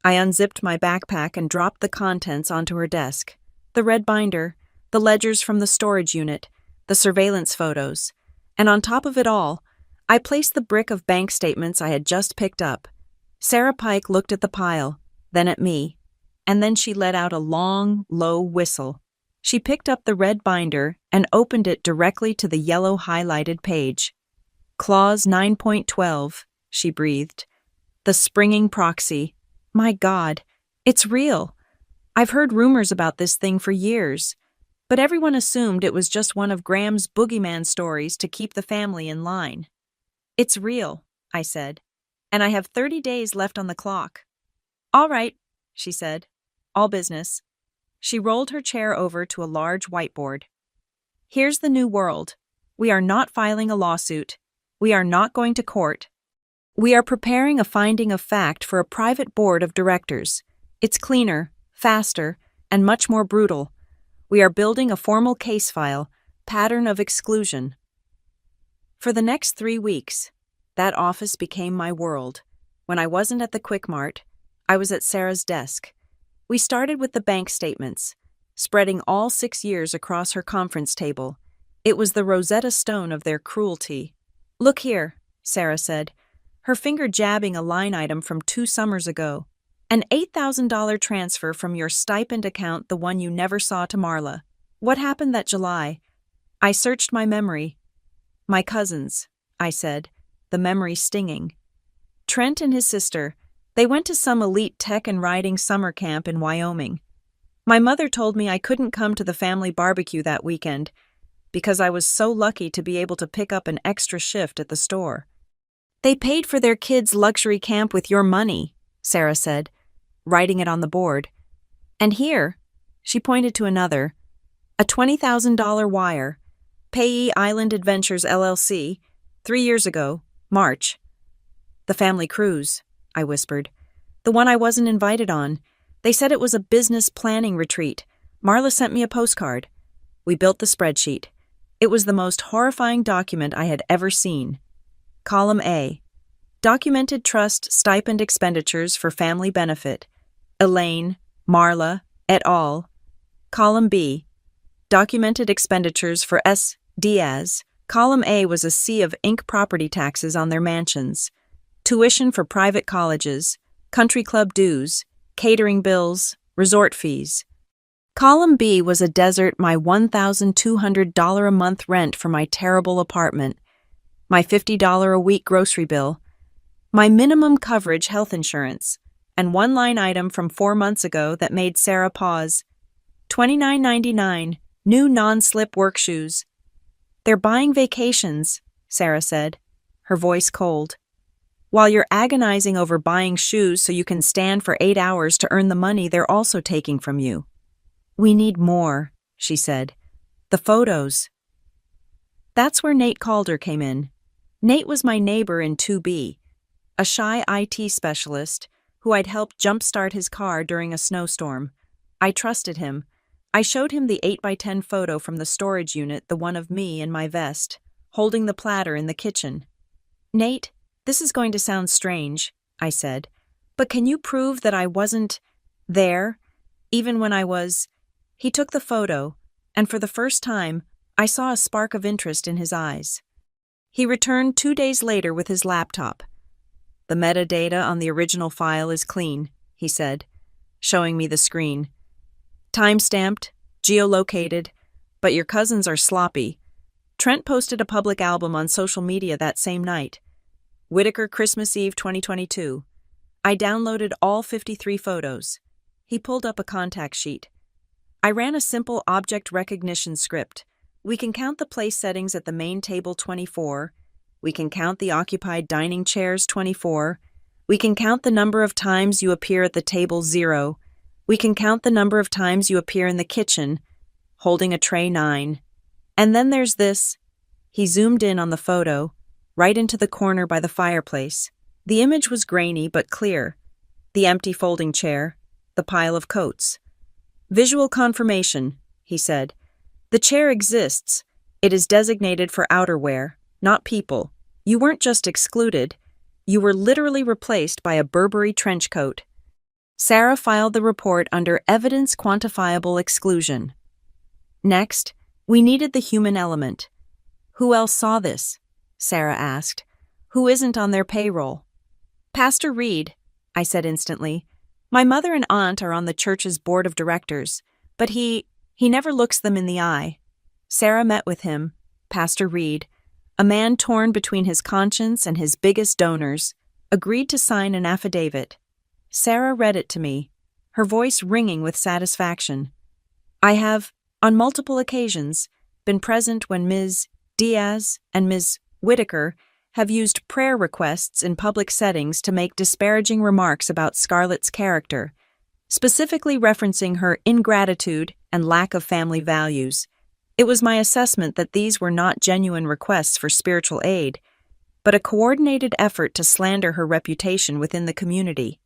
I unzipped my backpack and dropped the contents onto her desk. The red binder, the ledgers from the storage unit, the surveillance photos, and on top of it all, I placed the brick of bank statements I had just picked up. Sarah Pike looked at the pile, then at me, and then she let out a long, low whistle. She picked up the red binder and opened it directly to the yellow highlighted page. "Clause 9.12, she breathed. "The springing proxy. My God, it's real. I've heard rumors about this thing for years, but everyone assumed it was just one of Graham's boogeyman stories to keep the family in line." "It's real," I said, "and I have 30 days left on the clock." "All right," she said. "All business." She rolled her chair over to a large whiteboard. "Here's the new world. We are not filing a lawsuit. We are not going to court. We are preparing a finding of fact for a private board of directors. It's cleaner, faster, and much more brutal. We are building a formal case file, pattern of exclusion." For the next 3 weeks, that office became my world. When I wasn't at the Quick Mart, I was at Sarah's desk. We started with the bank statements, spreading all 6 years across her conference table. It was the Rosetta Stone of their cruelty. "Look here," Sarah said, her finger jabbing a line item from 2 summers ago. "An $8,000 transfer from your stipend account, the one you never saw, to Marla. What happened that July?" I searched my memory. "My cousins," I said, the memory stinging. "Trent and his sister. They went to some elite tech and riding summer camp in Wyoming. My mother told me I couldn't come to the family barbecue that weekend because I was so lucky to be able to pick up an extra shift at the store." "They paid for their kids' luxury camp with your money," Sarah said, writing it on the board. "And here," she pointed to another, "a $20,000 wire. Payee Island Adventures LLC, 3 years ago, March." "The family cruise," I whispered. "The one I wasn't invited on. They said it was a business planning retreat. Marla sent me a postcard." We built the spreadsheet. It was the most horrifying document I had ever seen. Column A. Documented trust stipend expenditures for family benefit. Elaine, Marla, et al. Column B. Documented expenditures for S. Diaz. Column A was a sea of ink property taxes on their mansions. Tuition for private colleges, country club dues, catering bills, resort fees. Column B was a desert my $1,200 a month rent for my terrible apartment, my $50 a week grocery bill, my minimum coverage health insurance, and one line item from 4 months ago that made Sarah pause. $29.99, new non-slip work shoes. They're buying vacations, Sarah said, her voice cold. While you're agonizing over buying shoes so you can stand for 8 hours to earn the money they're also taking from you. We need more, she said. The photos. That's where Nate Calder came in. Nate was my neighbor in 2B, a shy IT specialist who I'd helped jumpstart his car during a snowstorm. I trusted him. I showed him the 8x10 photo from the storage unit, the one of me in my vest, holding the platter in the kitchen. Nate, this is going to sound strange, I said, but can you prove that I wasn't there, even when I was? He took the photo, and for the first time, I saw a spark of interest in his eyes. He returned 2 days later with his laptop. The metadata on the original file is clean, he said, showing me the screen. Time-stamped, geolocated, but your cousins are sloppy. Trent posted a public album on social media that same night. Whitaker Christmas Eve 2022. I downloaded all 53 photos. He pulled up a contact sheet. I ran a simple object recognition script. We can count the place settings at the main table 24. We can count the occupied dining chairs 24. We can count the number of times you appear at the table 0. We can count the number of times you appear in the kitchen, holding a tray 9. And then there's this. He zoomed in on the photo, right into the corner by the fireplace. The image was grainy but clear. The empty folding chair, the pile of coats. Visual confirmation, he said. The chair exists. It is designated for outerwear, not people. You weren't just excluded. You were literally replaced by a Burberry trench coat. Sarah filed the report under evidence quantifiable exclusion. Next, we needed the human element. Who else saw this? Sarah asked. Who isn't on their payroll? Pastor Reed, I said instantly. My mother and aunt are on the church's board of directors, but he never looks them in the eye. Sarah met with him, Pastor Reed, a man torn between his conscience and his biggest donors, agreed to sign an affidavit. Sarah read it to me, her voice ringing with satisfaction. I have, on multiple occasions, been present when Ms. Diaz and Ms. Whitaker have used prayer requests in public settings to make disparaging remarks about Scarlett's character, specifically referencing her ingratitude and lack of family values. It was my assessment that these were not genuine requests for spiritual aid, but a coordinated effort to slander her reputation within the community.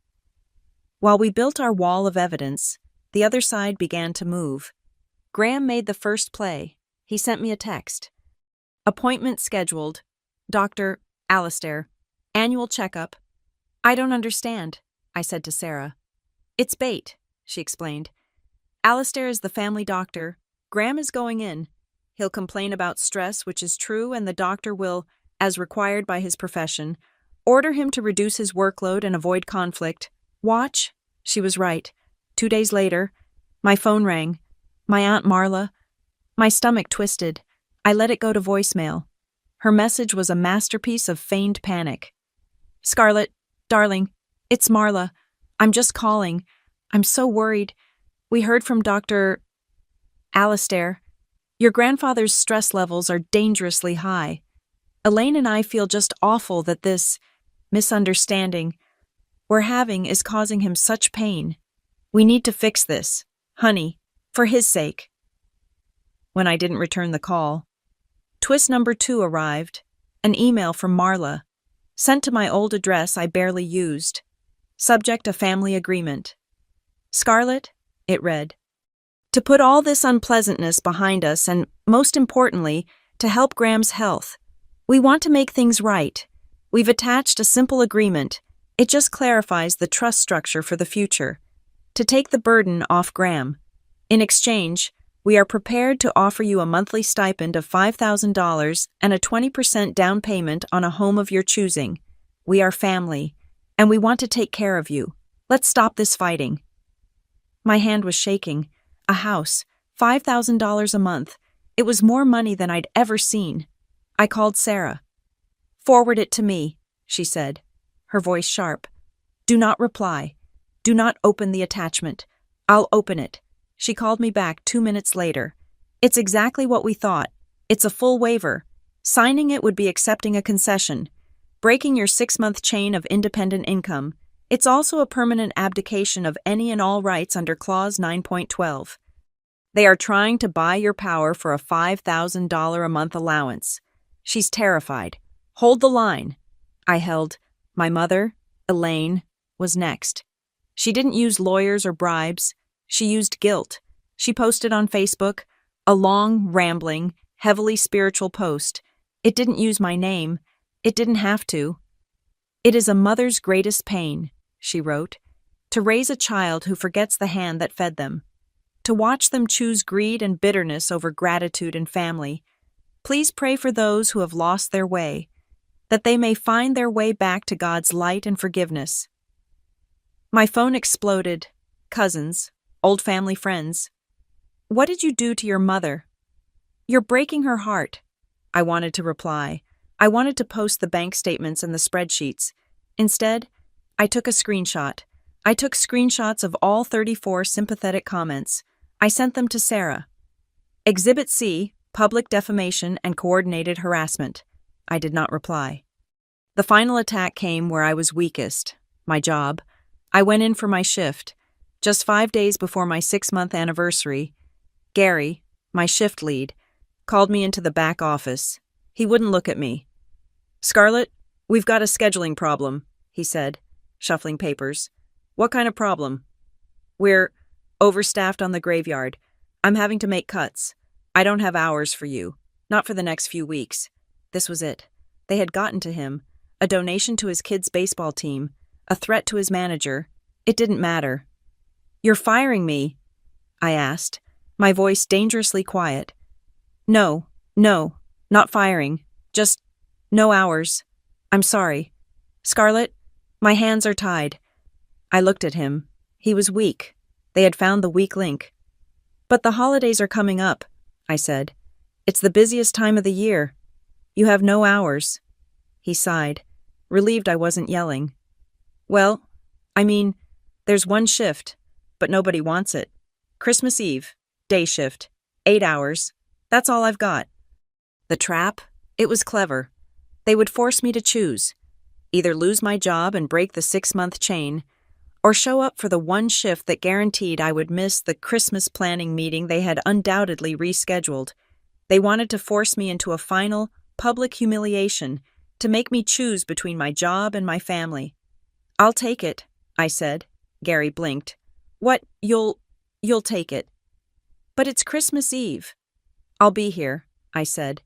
While we built our wall of evidence, the other side began to move. Graham made the first play. He sent me a text. Appointment scheduled. Dr. Alistair. Annual checkup. I don't understand, I said to Sarah. It's bait, she explained. Alistair is the family doctor. Graham is going in. He'll complain about stress, which is true, and the doctor will, as required by his profession, order him to reduce his workload and avoid conflict. Watch. She was right. 2 days later, my phone rang. My Aunt Marla. My stomach twisted. I let it go to voicemail. Her message was a masterpiece of feigned panic. Scarlett, darling, it's Marla. I'm just calling. I'm so worried. We heard from Dr. Alistair. Your grandfather's stress levels are dangerously high. Elaine and I feel just awful that this misunderstanding we're having is causing him such pain. We need to fix this, honey, for his sake. When I didn't return the call, twist number 2 arrived, an email from Marla, sent to my old address I barely used. Subject: a family agreement. Scarlett, it read, to put all this unpleasantness behind us and, most importantly, to help Graham's health. We want to make things right. We've attached a simple agreement. It just clarifies the trust structure for the future. To take the burden off Graham. In exchange, we are prepared to offer you a monthly stipend of $5,000 and a 20% down payment on a home of your choosing. We are family, and we want to take care of you. Let's stop this fighting. My hand was shaking. A house, $5,000 a month. It was more money than I'd ever seen. I called Sarah. "Forward it to me," she said, her voice sharp. "Do not reply. Do not open the attachment. I'll open it." She called me back 2 minutes later. "It's exactly what we thought. It's a full waiver. Signing it would be accepting a concession, breaking your 6-month chain of independent income. It's also a permanent abdication of any and all rights under Clause 9.12. They are trying to buy your power for a $5,000 a month allowance." She's terrified. "Hold the line." I held. My mother, Elaine, was next. She didn't use lawyers or bribes. She used guilt. She posted on Facebook, a long, rambling, heavily spiritual post. It didn't use my name. It didn't have to. "It is a mother's greatest pain," she wrote, "to raise a child who forgets the hand that fed them, to watch them choose greed and bitterness over gratitude and family. Please pray for those who have lost their way, that they may find their way back to God's light and forgiveness." My phone exploded. Cousins, old family friends. "What did you do to your mother?" "You're breaking her heart." I wanted to reply. I wanted to post the bank statements and the spreadsheets. Instead, I took a screenshot. I took screenshots of all 34 sympathetic comments. I sent them to Sarah. Exhibit C, public defamation and coordinated harassment. I did not reply. The final attack came where I was weakest, my job. I went in for my shift. Just 5 days before my 6-month anniversary, Gary, my shift lead, called me into the back office. He wouldn't look at me. "Scarlett, we've got a scheduling problem," he said, shuffling papers. "What kind of problem?" "We're overstaffed on the graveyard. I'm having to make cuts. I don't have hours for you. Not for the next few weeks." This was it. They had gotten to him. A donation to his kids' baseball team. A threat to his manager. It didn't matter. "You're firing me?" I asked, my voice dangerously quiet. No, not firing. Just no hours. I'm sorry. Scarlett, my hands are tied." I looked at him. He was weak. They had found the weak link. "But the holidays are coming up," I said. "It's the busiest time of the year. You have no hours." He sighed, relieved I wasn't yelling. "Well, I mean, there's one shift, but nobody wants it. Christmas Eve, day shift, 8 hours. That's all I've got." The trap? It was clever. They would force me to choose. Either lose my job and break the 6-month chain, or show up for the one shift that guaranteed I would miss the Christmas planning meeting they had undoubtedly rescheduled. They wanted to force me into a final, public humiliation, to make me choose between my job and my family. "I'll take it," I said. Gary blinked. "What, you'll take it?" "But it's Christmas Eve." "I'll be here," I said.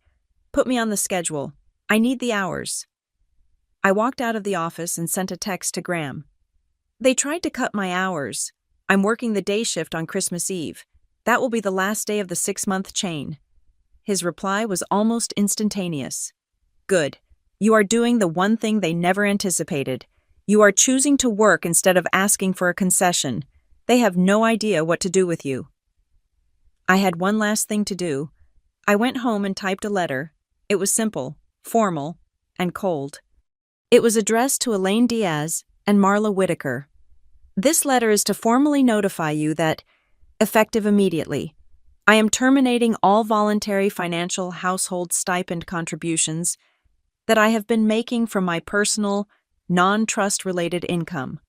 "Put me on the schedule. I need the hours." I walked out of the office and sent a text to Graham. "They tried to cut my hours. I'm working the day shift on Christmas Eve. That will be the last day of the 6-month chain." His reply was almost instantaneous. "Good. You are doing the one thing they never anticipated. You are choosing to work instead of asking for a concession. They have no idea what to do with you." I had one last thing to do. I went home and typed a letter. It was simple, formal, and cold. It was addressed to Elaine Diaz and Marla Whitaker. "This letter is to formally notify you that, effective immediately, I am terminating all voluntary financial household stipend contributions that I have been making from my personal, non-trust-related income.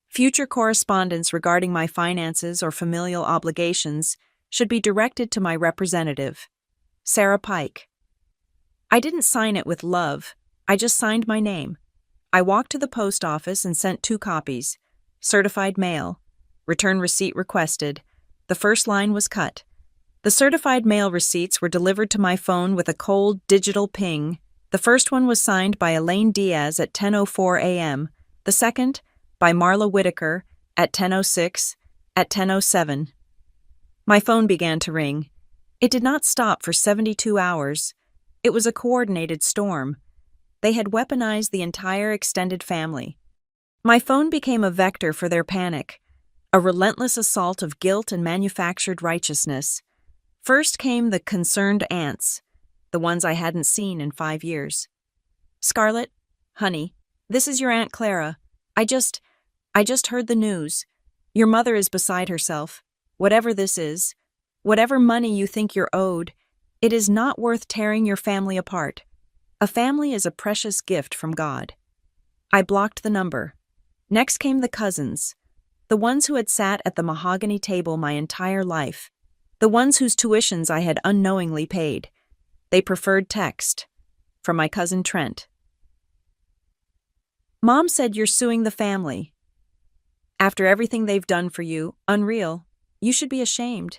Future correspondence regarding my finances or familial obligations should be directed to my representative, Sarah Pike." I didn't sign it with love. I just signed my name. I walked to the post office and sent 2 copies. Certified mail. Return receipt requested. The first line was cut. The certified mail receipts were delivered to my phone with a cold digital ping. The first one was signed by Elaine Diaz at 10:04 a.m., the second by Marla Whitaker at 10:06, at 10:07. My phone began to ring. It did not stop for 72 hours. It was a coordinated storm. They had weaponized the entire extended family. My phone became a vector for their panic. A relentless assault of guilt and manufactured righteousness. First came the concerned aunts, the ones I hadn't seen in 5 years. "Scarlett, honey, this is your Aunt Clara. I just heard the news. Your mother is beside herself. Whatever this is, whatever money you think you're owed, it is not worth tearing your family apart. A family is a precious gift from God." I blocked the number. Next came the cousins, the ones who had sat at the mahogany table my entire life, the ones whose tuitions I had unknowingly paid. They preferred text. From my cousin Trent. "Mom said you're suing the family. After everything they've done for you, unreal. You should be ashamed."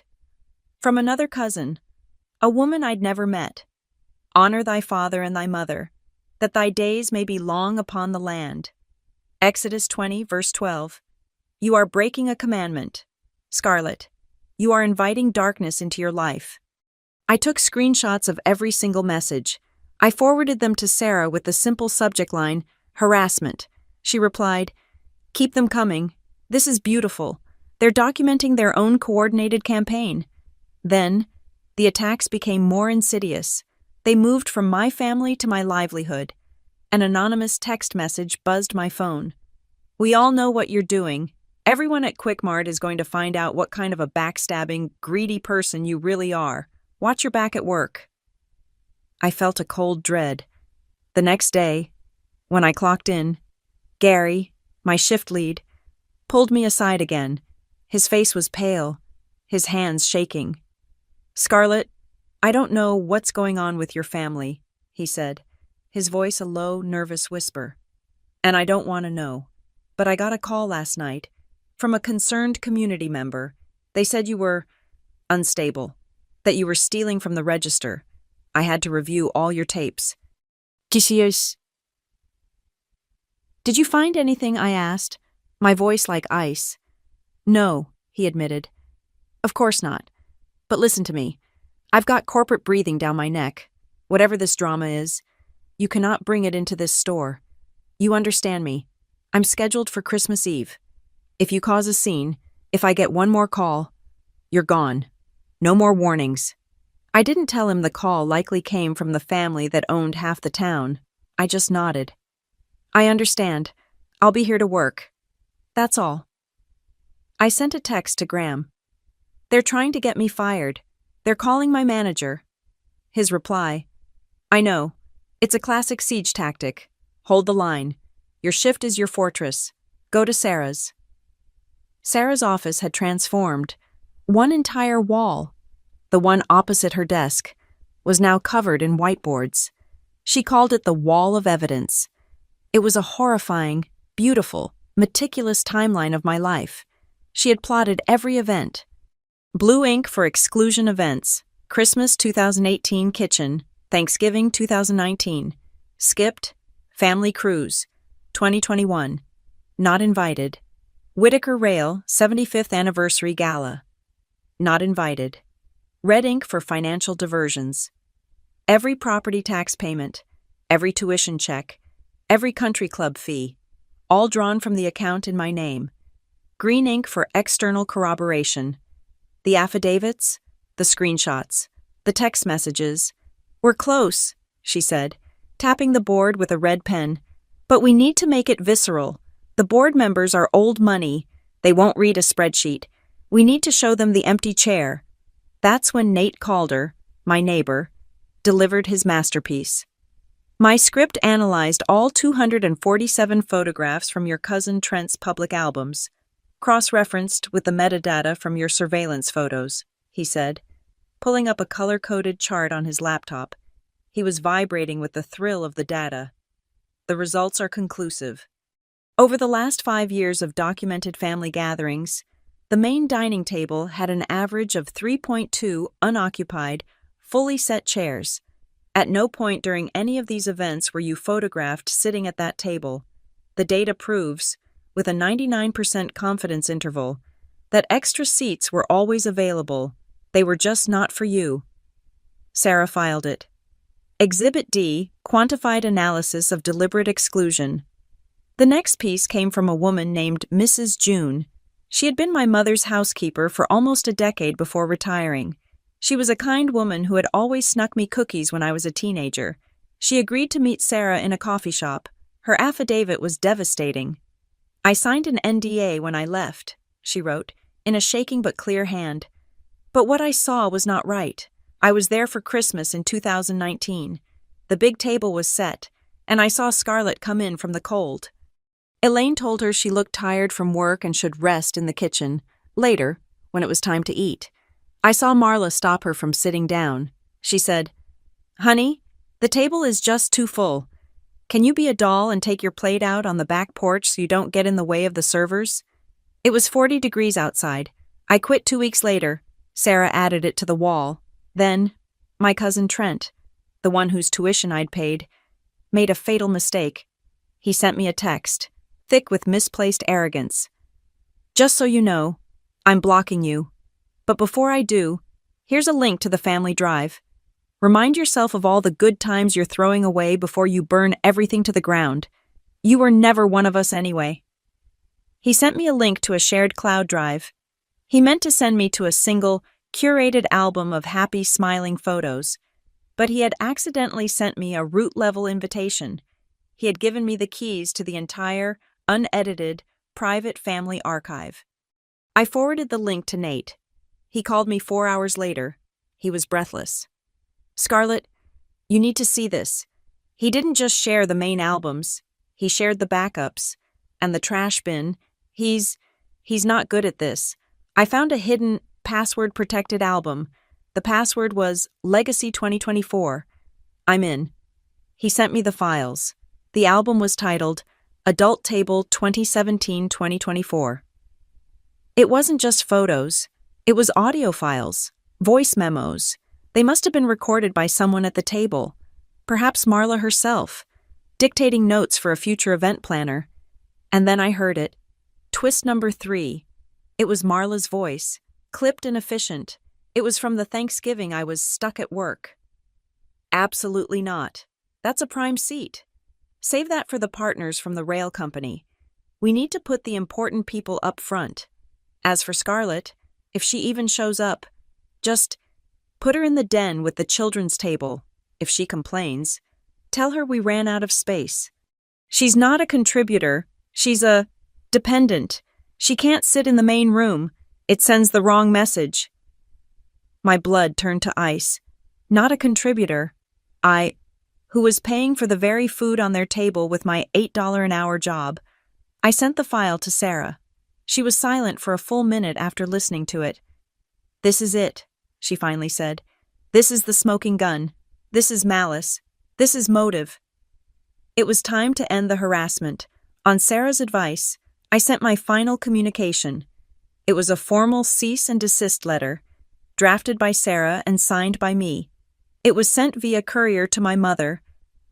From another cousin, a woman I'd never met. "Honor thy father and thy mother, that thy days may be long upon the land." Exodus 20, verse 12. You are breaking a commandment. Scarlett, you are inviting darkness into your life. I took screenshots of every single message. I forwarded them to Sarah with the simple subject line, "harassment." She replied, "Keep them coming. This is beautiful. They're documenting their own coordinated campaign." Then, the attacks became more insidious. They moved from my family to my livelihood. An anonymous text message buzzed my phone. "We all know what you're doing. Everyone at Quickmart is going to find out what kind of a backstabbing, greedy person you really are. Watch your back at work." I felt a cold dread. The next day, when I clocked in, Gary, my shift lead, pulled me aside again. His face was pale, his hands shaking. "Scarlett, I don't know what's going on with your family," he said, his voice a low, nervous whisper. "And I don't want to know. But I got a call last night from a concerned community member. They said you were unstable, that you were stealing from the register. I had to review all your tapes." "Did you find anything?" I asked, my voice like ice. "No," he admitted. "Of course not. But listen to me. I've got corporate breathing down my neck. Whatever this drama is, you cannot bring it into this store. You understand me. I'm scheduled for Christmas Eve. If you cause a scene, if I get one more call, you're gone. No more warnings." I didn't tell him the call likely came from the family that owned half the town. I just nodded. "I understand. I'll be here to work. That's all." I sent a text to Graham. "They're trying to get me fired. They're calling my manager." His reply, "I know. It's a classic siege tactic. Hold the line. Your shift is your fortress. Go to Sarah's." Sarah's office had transformed. One entire wall, the one opposite her desk, was now covered in whiteboards. She called it the Wall of Evidence. It was a horrifying, beautiful, meticulous timeline of my life. She had plotted every event. Blue ink for exclusion events. Christmas 2018 kitchen. Thanksgiving 2019. Skipped. Family cruise. 2021. Not invited. Whitaker Rail 75th Anniversary Gala. Not invited. Red ink for financial diversions. Every property tax payment, every tuition check, every country club fee, all drawn from the account in my name. Green ink for external corroboration. The affidavits, the screenshots, the text messages. "We're close," she said, tapping the board with a red pen. "But we need to make it visceral. The board members are old money. They won't read a spreadsheet. We need to show them the empty chair." That's when Nate Calder, my neighbor, delivered his masterpiece. "My script analyzed all 247 photographs from your cousin Trent's public albums, cross-referenced with the metadata from your surveillance photos," he said, pulling up a color-coded chart on his laptop. He was vibrating with the thrill of the data. "The results are conclusive. Over the last 5 years of documented family gatherings, the main dining table had an average of 3.2 unoccupied, fully set chairs. At no point during any of these events were you photographed sitting at that table. The data proves, with a 99% confidence interval, that extra seats were always available. They were just not for you." Sarah filed it. Exhibit D, quantified analysis of deliberate exclusion. The next piece came from a woman named Mrs. June. She had been my mother's housekeeper for almost a decade before retiring. She was a kind woman who had always snuck me cookies when I was a teenager. She agreed to meet Sarah in a coffee shop. Her affidavit was devastating. "I signed an NDA when I left," she wrote, in a shaking but clear hand. "But what I saw was not right. I was there for Christmas in 2019. The big table was set, and I saw Scarlett come in from the cold." Elaine told her she looked tired from work and should rest in the kitchen. Later, when it was time to eat, I saw Marla stop her from sitting down. She said, "Honey, the table is just too full. Can you be a doll and take your plate out on the back porch so you don't get in the way of the servers?" It was 40 degrees outside. I quit 2 weeks later. Sarah added it to the wall. Then, my cousin Trent, the one whose tuition I'd paid, made a fatal mistake. He sent me a text, thick with misplaced arrogance. "Just so you know, I'm blocking you. But before I do, here's a link to the family drive. Remind yourself of all the good times you're throwing away before you burn everything to the ground. You were never one of us anyway." He sent me a link to a shared cloud drive. He meant to send me to a single, curated album of happy, smiling photos. But he had accidentally sent me a root-level invitation. He had given me the keys to the entire, unedited, private family archive. I forwarded the link to Nate. He called me 4 hours later. He was breathless. "Scarlett, you need to see this. He didn't just share the main albums. He shared the backups. And the trash bin. He's not good at this. I found a hidden, password-protected album. The password was Legacy 2024. I'm in." He sent me the files. The album was titled Adult Table 2017-2024. It wasn't just photos. It was audio files, voice memos. They must have been recorded by someone at the table, perhaps Marla herself, dictating notes for a future event planner. And then I heard it. Twist number 3. It was Marla's voice, clipped and efficient. It was from the Thanksgiving I was stuck at work. "Absolutely not. That's a prime seat. Save that for the partners from the rail company. We need to put the important people up front. As for Scarlett, if she even shows up, just put her in the den with the children's table. If she complains, tell her we ran out of space. She's not a contributor. She's a dependent. She can't sit in the main room. It sends the wrong message." My blood turned to ice. Not a contributor. Who was paying for the very food on their table with my $8 an hour job. I sent the file to Sarah. She was silent for a full minute after listening to it. "This is it," she finally said. "This is the smoking gun. This is malice. This is motive." It was time to end the harassment. On Sarah's advice, I sent my final communication. It was a formal cease and desist letter, drafted by Sarah and signed by me. It was sent via courier to my mother,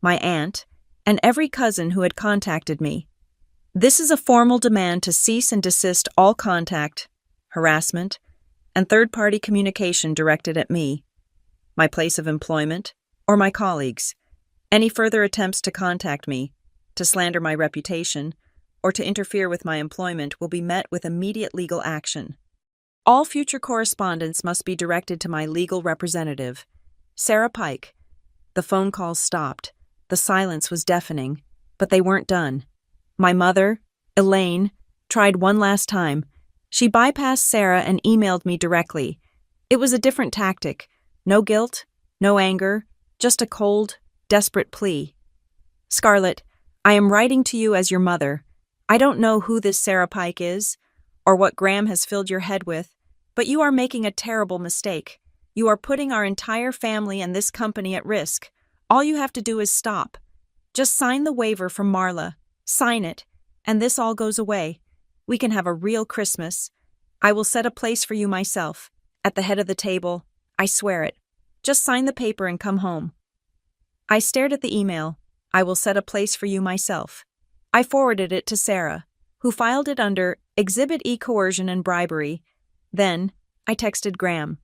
my aunt, and every cousin who had contacted me. "This is a formal demand to cease and desist all contact, harassment, and third-party communication directed at me, my place of employment, or my colleagues. Any further attempts to contact me, to slander my reputation, or to interfere with my employment will be met with immediate legal action. All future correspondence must be directed to my legal representative, Sarah Pike." The phone calls stopped. The silence was deafening, but they weren't done. My mother, Elaine, tried one last time. She bypassed Sarah and emailed me directly. It was a different tactic. No guilt, no anger, just a cold, desperate plea. "Scarlett, I am writing to you as your mother. I don't know who this Sarah Pike is, or what Graham has filled your head with, but you are making a terrible mistake. You are putting our entire family and this company at risk. All you have to do is stop. Just sign the waiver from Marla. Sign it, and this all goes away. We can have a real Christmas. I will set a place for you myself, at the head of the table. I swear it. Just sign the paper and come home." I stared at the email. "I will set a place for you myself." I forwarded it to Sarah, who filed it under Exhibit E Coercion and Bribery. Then, I texted Graham.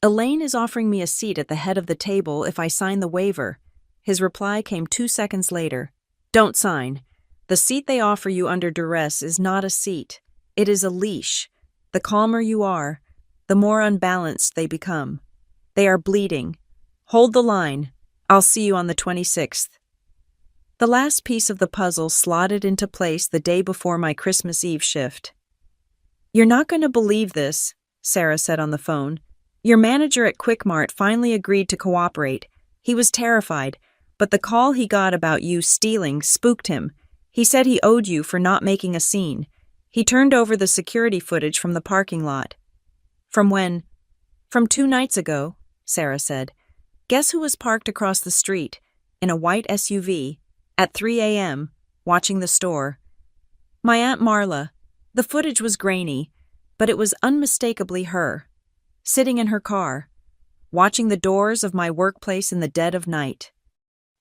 "Elaine is offering me a seat at the head of the table if I sign the waiver." His reply came 2 seconds later. "Don't sign. The seat they offer you under duress is not a seat. It is a leash. The calmer you are, the more unbalanced they become. They are bleeding. Hold the line. I'll see you on the 26th. The last piece of the puzzle slotted into place the day before my Christmas Eve shift. "You're not going to believe this," Sarah said on the phone. "Your manager at Quickmart finally agreed to cooperate. He was terrified, but the call he got about you stealing spooked him. He said he owed you for not making a scene. He turned over the security footage from the parking lot." "From when?" "From 2 nights ago," Sarah said. "Guess who was parked across the street, in a white SUV, at 3 a.m., watching the store? My Aunt Marla. The footage was grainy, but it was unmistakably her, sitting in her car, watching the doors of my workplace in the dead of night."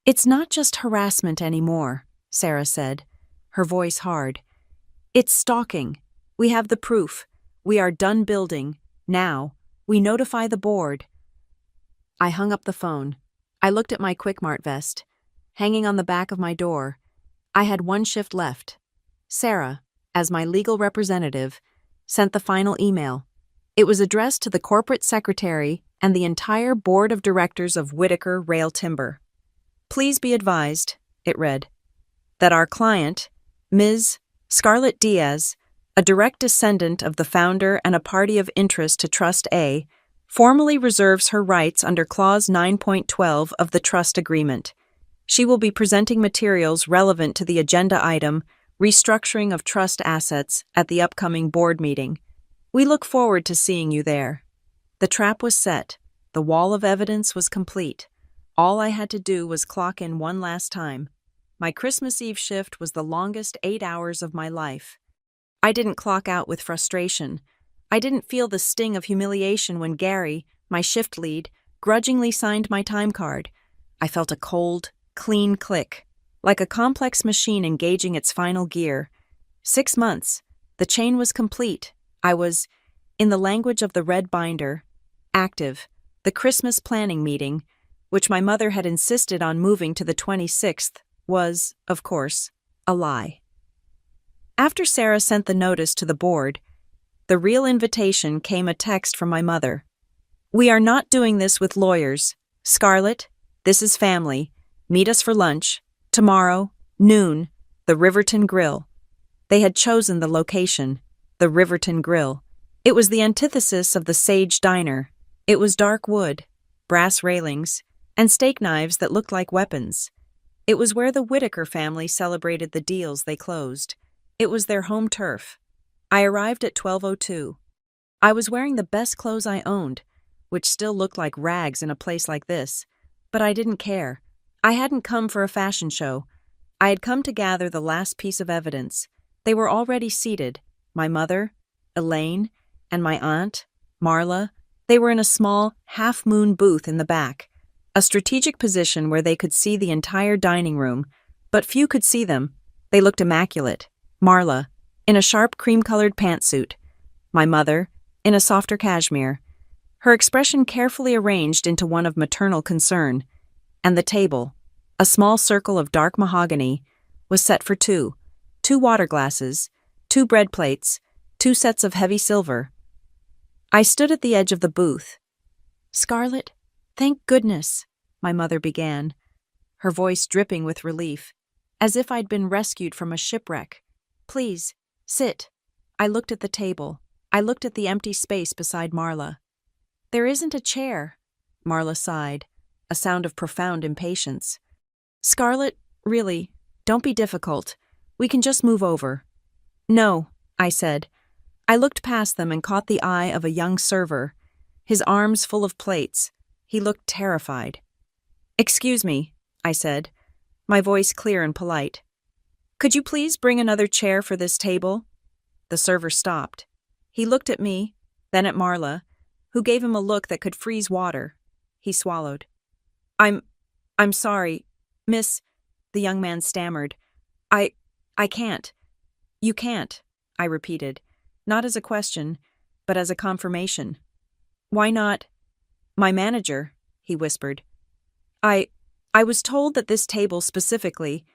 "It's not just harassment anymore," Sarah said, her voice hard. "It's stalking. We have the proof. We are done building. Now, we notify the board." I hung up the phone. I looked at my Quickmart vest, hanging on the back of my door. I had 1 shift left. Sarah, as my legal representative, sent the final email. It was addressed to the corporate secretary and the entire board of directors of Whitaker Rail Timber. "Please be advised," it read, "that our client, Ms. Scarlett Diaz, a direct descendant of the founder and a party of interest to Trust A, formally reserves her rights under Clause 9.12 of the Trust Agreement. She will be presenting materials relevant to the agenda item, Restructuring of Trust Assets, at the upcoming board meeting. We look forward to seeing you there." The trap was set. The wall of evidence was complete. All I had to do was clock in one last time. My Christmas Eve shift was the longest 8 hours of my life. I didn't clock out with frustration. I didn't feel the sting of humiliation when Gary, my shift lead, grudgingly signed my time card. I felt a cold, clean click, like a complex machine engaging its final gear. 6 months. The chain was complete. I was, in the language of the red binder, active. The Christmas planning meeting, which my mother had insisted on moving to the 26th, was, of course, a lie. After Sarah sent the notice to the board, the real invitation came a text from my mother. "We are not doing this with lawyers. Scarlett, this is family. Meet us for lunch. Tomorrow, noon, the Riverton Grill." They had chosen the location, the Riverton Grill. It was the antithesis of the Sage Diner. It was dark wood, brass railings, and steak knives that looked like weapons. It was where the Whitaker family celebrated the deals they closed. It was their home turf. I arrived at 12:02. I was wearing the best clothes I owned, which still looked like rags in a place like this, but I didn't care. I hadn't come for a fashion show. I had come to gather the last piece of evidence. They were already seated. My mother, Elaine, and my aunt, Marla. They were in a small, half-moon booth in the back, a strategic position where they could see the entire dining room, but few could see them. They looked immaculate. Marla, in a sharp cream-colored pantsuit. My mother, in a softer cashmere. Her expression carefully arranged into one of maternal concern. And the table, a small circle of dark mahogany, was set for 2. 2 water glasses, 2 bread plates, 2 sets of heavy silver. I stood at the edge of the booth. "Scarlett, thank goodness," my mother began, her voice dripping with relief, as if I'd been rescued from a shipwreck. "Please, sit." I looked at the table. I looked at the empty space beside Marla. "There isn't a chair," Marla sighed, a sound of profound impatience. "Scarlett, really, don't be difficult. We can just move over." "No," I said. I looked past them and caught the eye of a young server, his arms full of plates. He looked terrified. "Excuse me," I said, my voice clear and polite. "Could you please bring another chair for this table?" The server stopped. He looked at me, then at Marla, who gave him a look that could freeze water. He swallowed. I'm sorry, miss," the young man stammered. I can't." "You can't," I repeated, not as a question, but as a confirmation. "Why not?" "My manager," he whispered. I was told that this table specifically,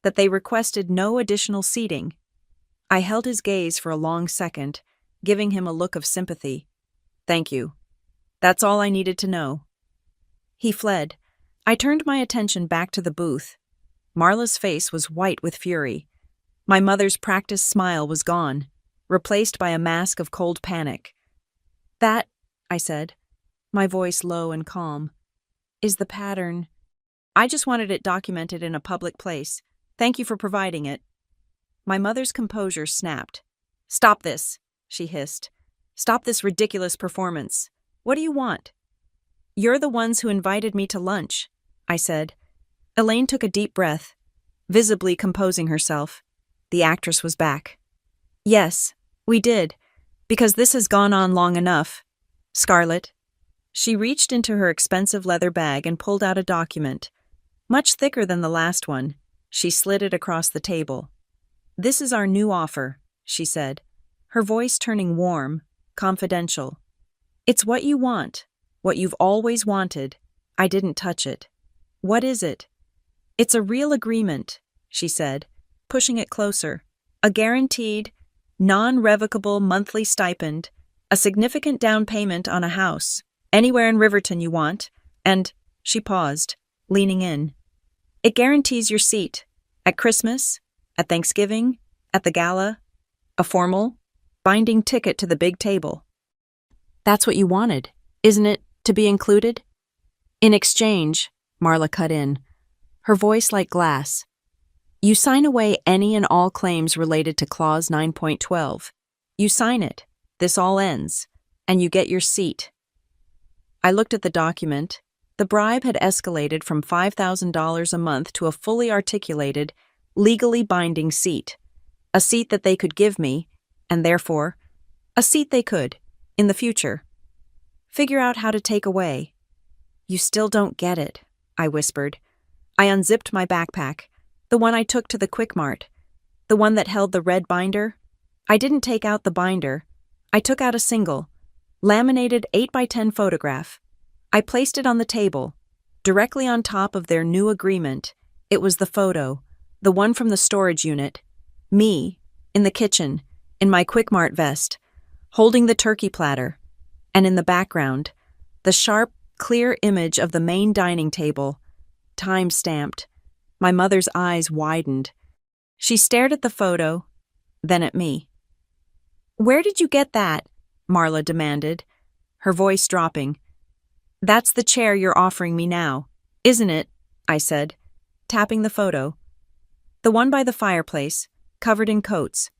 that they requested no additional seating." I held his gaze for a long second, giving him a look of sympathy. Thank you. That's all I needed to know. He fled. I turned my attention back to the booth. Marla's face was white with fury. My mother's practiced smile was gone, replaced by a mask of cold panic. That, I said, my voice low and calm, is the pattern. I just wanted it documented in a public place. Thank you for providing it. My mother's composure snapped. Stop this, she hissed. Stop this ridiculous performance. What do you want? You're the ones who invited me to lunch, I said. Elaine took a deep breath, visibly composing herself. The actress was back. Yes, we did, because this has gone on long enough. Scarlett. She reached into her expensive leather bag and pulled out a document. Much thicker than the last one. She slid it across the table. This is our new offer, she said, her voice turning warm, confidential. It's what you want, what you've always wanted. I didn't touch it. What is it? It's a real agreement, she said, pushing it closer. A guaranteed, non-revocable monthly stipend, a significant down payment on a house, anywhere in Riverton you want, and, she paused, leaning in. It guarantees your seat, at Christmas, at Thanksgiving, at the gala, a formal, binding ticket to the big table. That's what you wanted, isn't it, to be included? In exchange, Marla cut in, her voice like glass. You sign away any and all claims related to Clause 9.12. You sign it, this all ends, and you get your seat. I looked at the document. The bribe had escalated from $5,000 a month to a fully articulated, legally binding seat. A seat that they could give me, and therefore, a seat they could, in the future, figure out how to take away. You still don't get it, I whispered. I unzipped my backpack, the one I took to the Quick Mart, the one that held the red binder. I didn't take out the binder. I took out a single, laminated 8x10 photograph. I placed it on the table, directly on top of their new agreement. It was the photo, the one from the storage unit. Me, in the kitchen, in my Quick Mart vest, holding the turkey platter, and in the background, the sharp, clear image of the main dining table, time-stamped. My mother's eyes widened. She stared at the photo, then at me. Where did you get that? Marla demanded, her voice dropping. That's the chair you're offering me now, isn't it? I said, tapping the photo. The one by the fireplace, covered in coats.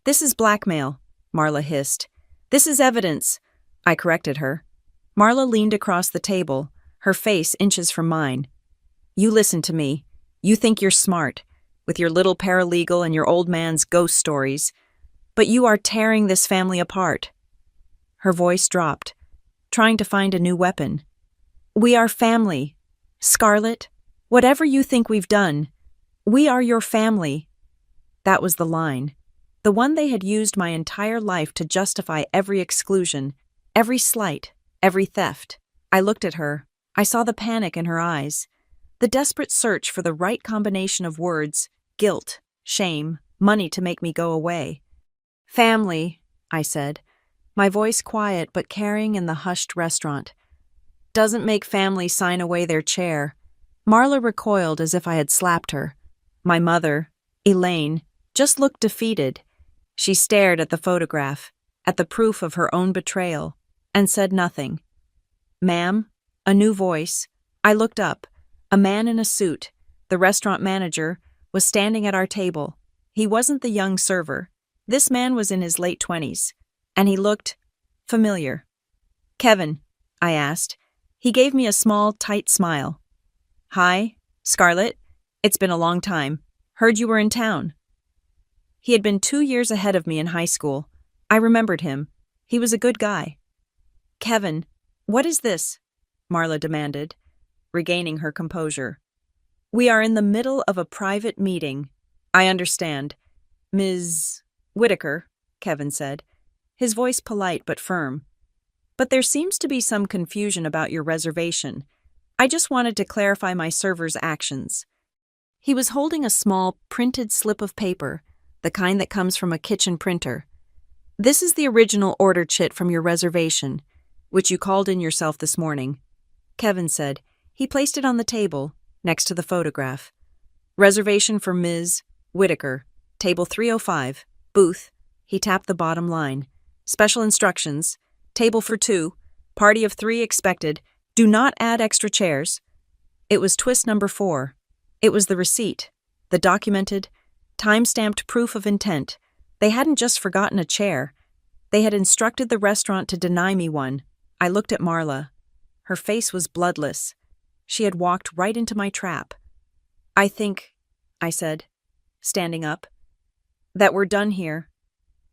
This is blackmail, Marla hissed. This is evidence, I corrected her. Marla leaned across the table, her face inches from mine. You listen to me. You think you're smart, with your little paralegal and your old man's ghost stories, but you are tearing this family apart. Her voice dropped, trying to find a new weapon. We are family. Scarlett, whatever you think we've done, we are your family. That was the line, the one they had used my entire life to justify every exclusion, every slight, every theft. I looked at her. I saw the panic in her eyes, the desperate search for the right combination of words, guilt, shame, money to make me go away. Family, I said, my voice quiet but carrying in the hushed restaurant. Doesn't make family sign away their chair. Marla recoiled as if I had slapped her. My mother, Elaine, just looked defeated. She stared at the photograph, at the proof of her own betrayal, and said nothing. Ma'am, a new voice. I looked up. A man in a suit, the restaurant manager, was standing at our table. He wasn't the young server. This man was in his late 20s, and he looked familiar. Kevin, I asked. He gave me a small, tight smile. Hi, Scarlett. It's been a long time. Heard you were in town. He had been 2 years ahead of me in high school. I remembered him. He was a good guy. Kevin, what is this? Marla demanded, regaining her composure. We are in the middle of a private meeting. I understand. Ms. Whitaker, Kevin said, his voice polite but firm. But there seems to be some confusion about your reservation. I just wanted to clarify my server's actions. He was holding a small, printed slip of paper, the kind that comes from a kitchen printer. This is the original order chit from your reservation, which you called in yourself this morning, Kevin said. He placed it on the table, next to the photograph. Reservation for Ms. Whitaker, table 305, booth. He tapped the bottom line. Special instructions, table for 2, party of 3 expected, do not add extra chairs. It was twist number 4. It was the receipt, the documented, time-stamped proof of intent. They hadn't just forgotten a chair. They had instructed the restaurant to deny me one. I looked at Marla. Her face was bloodless. She had walked right into my trap. I think, I said, standing up, that we're done here.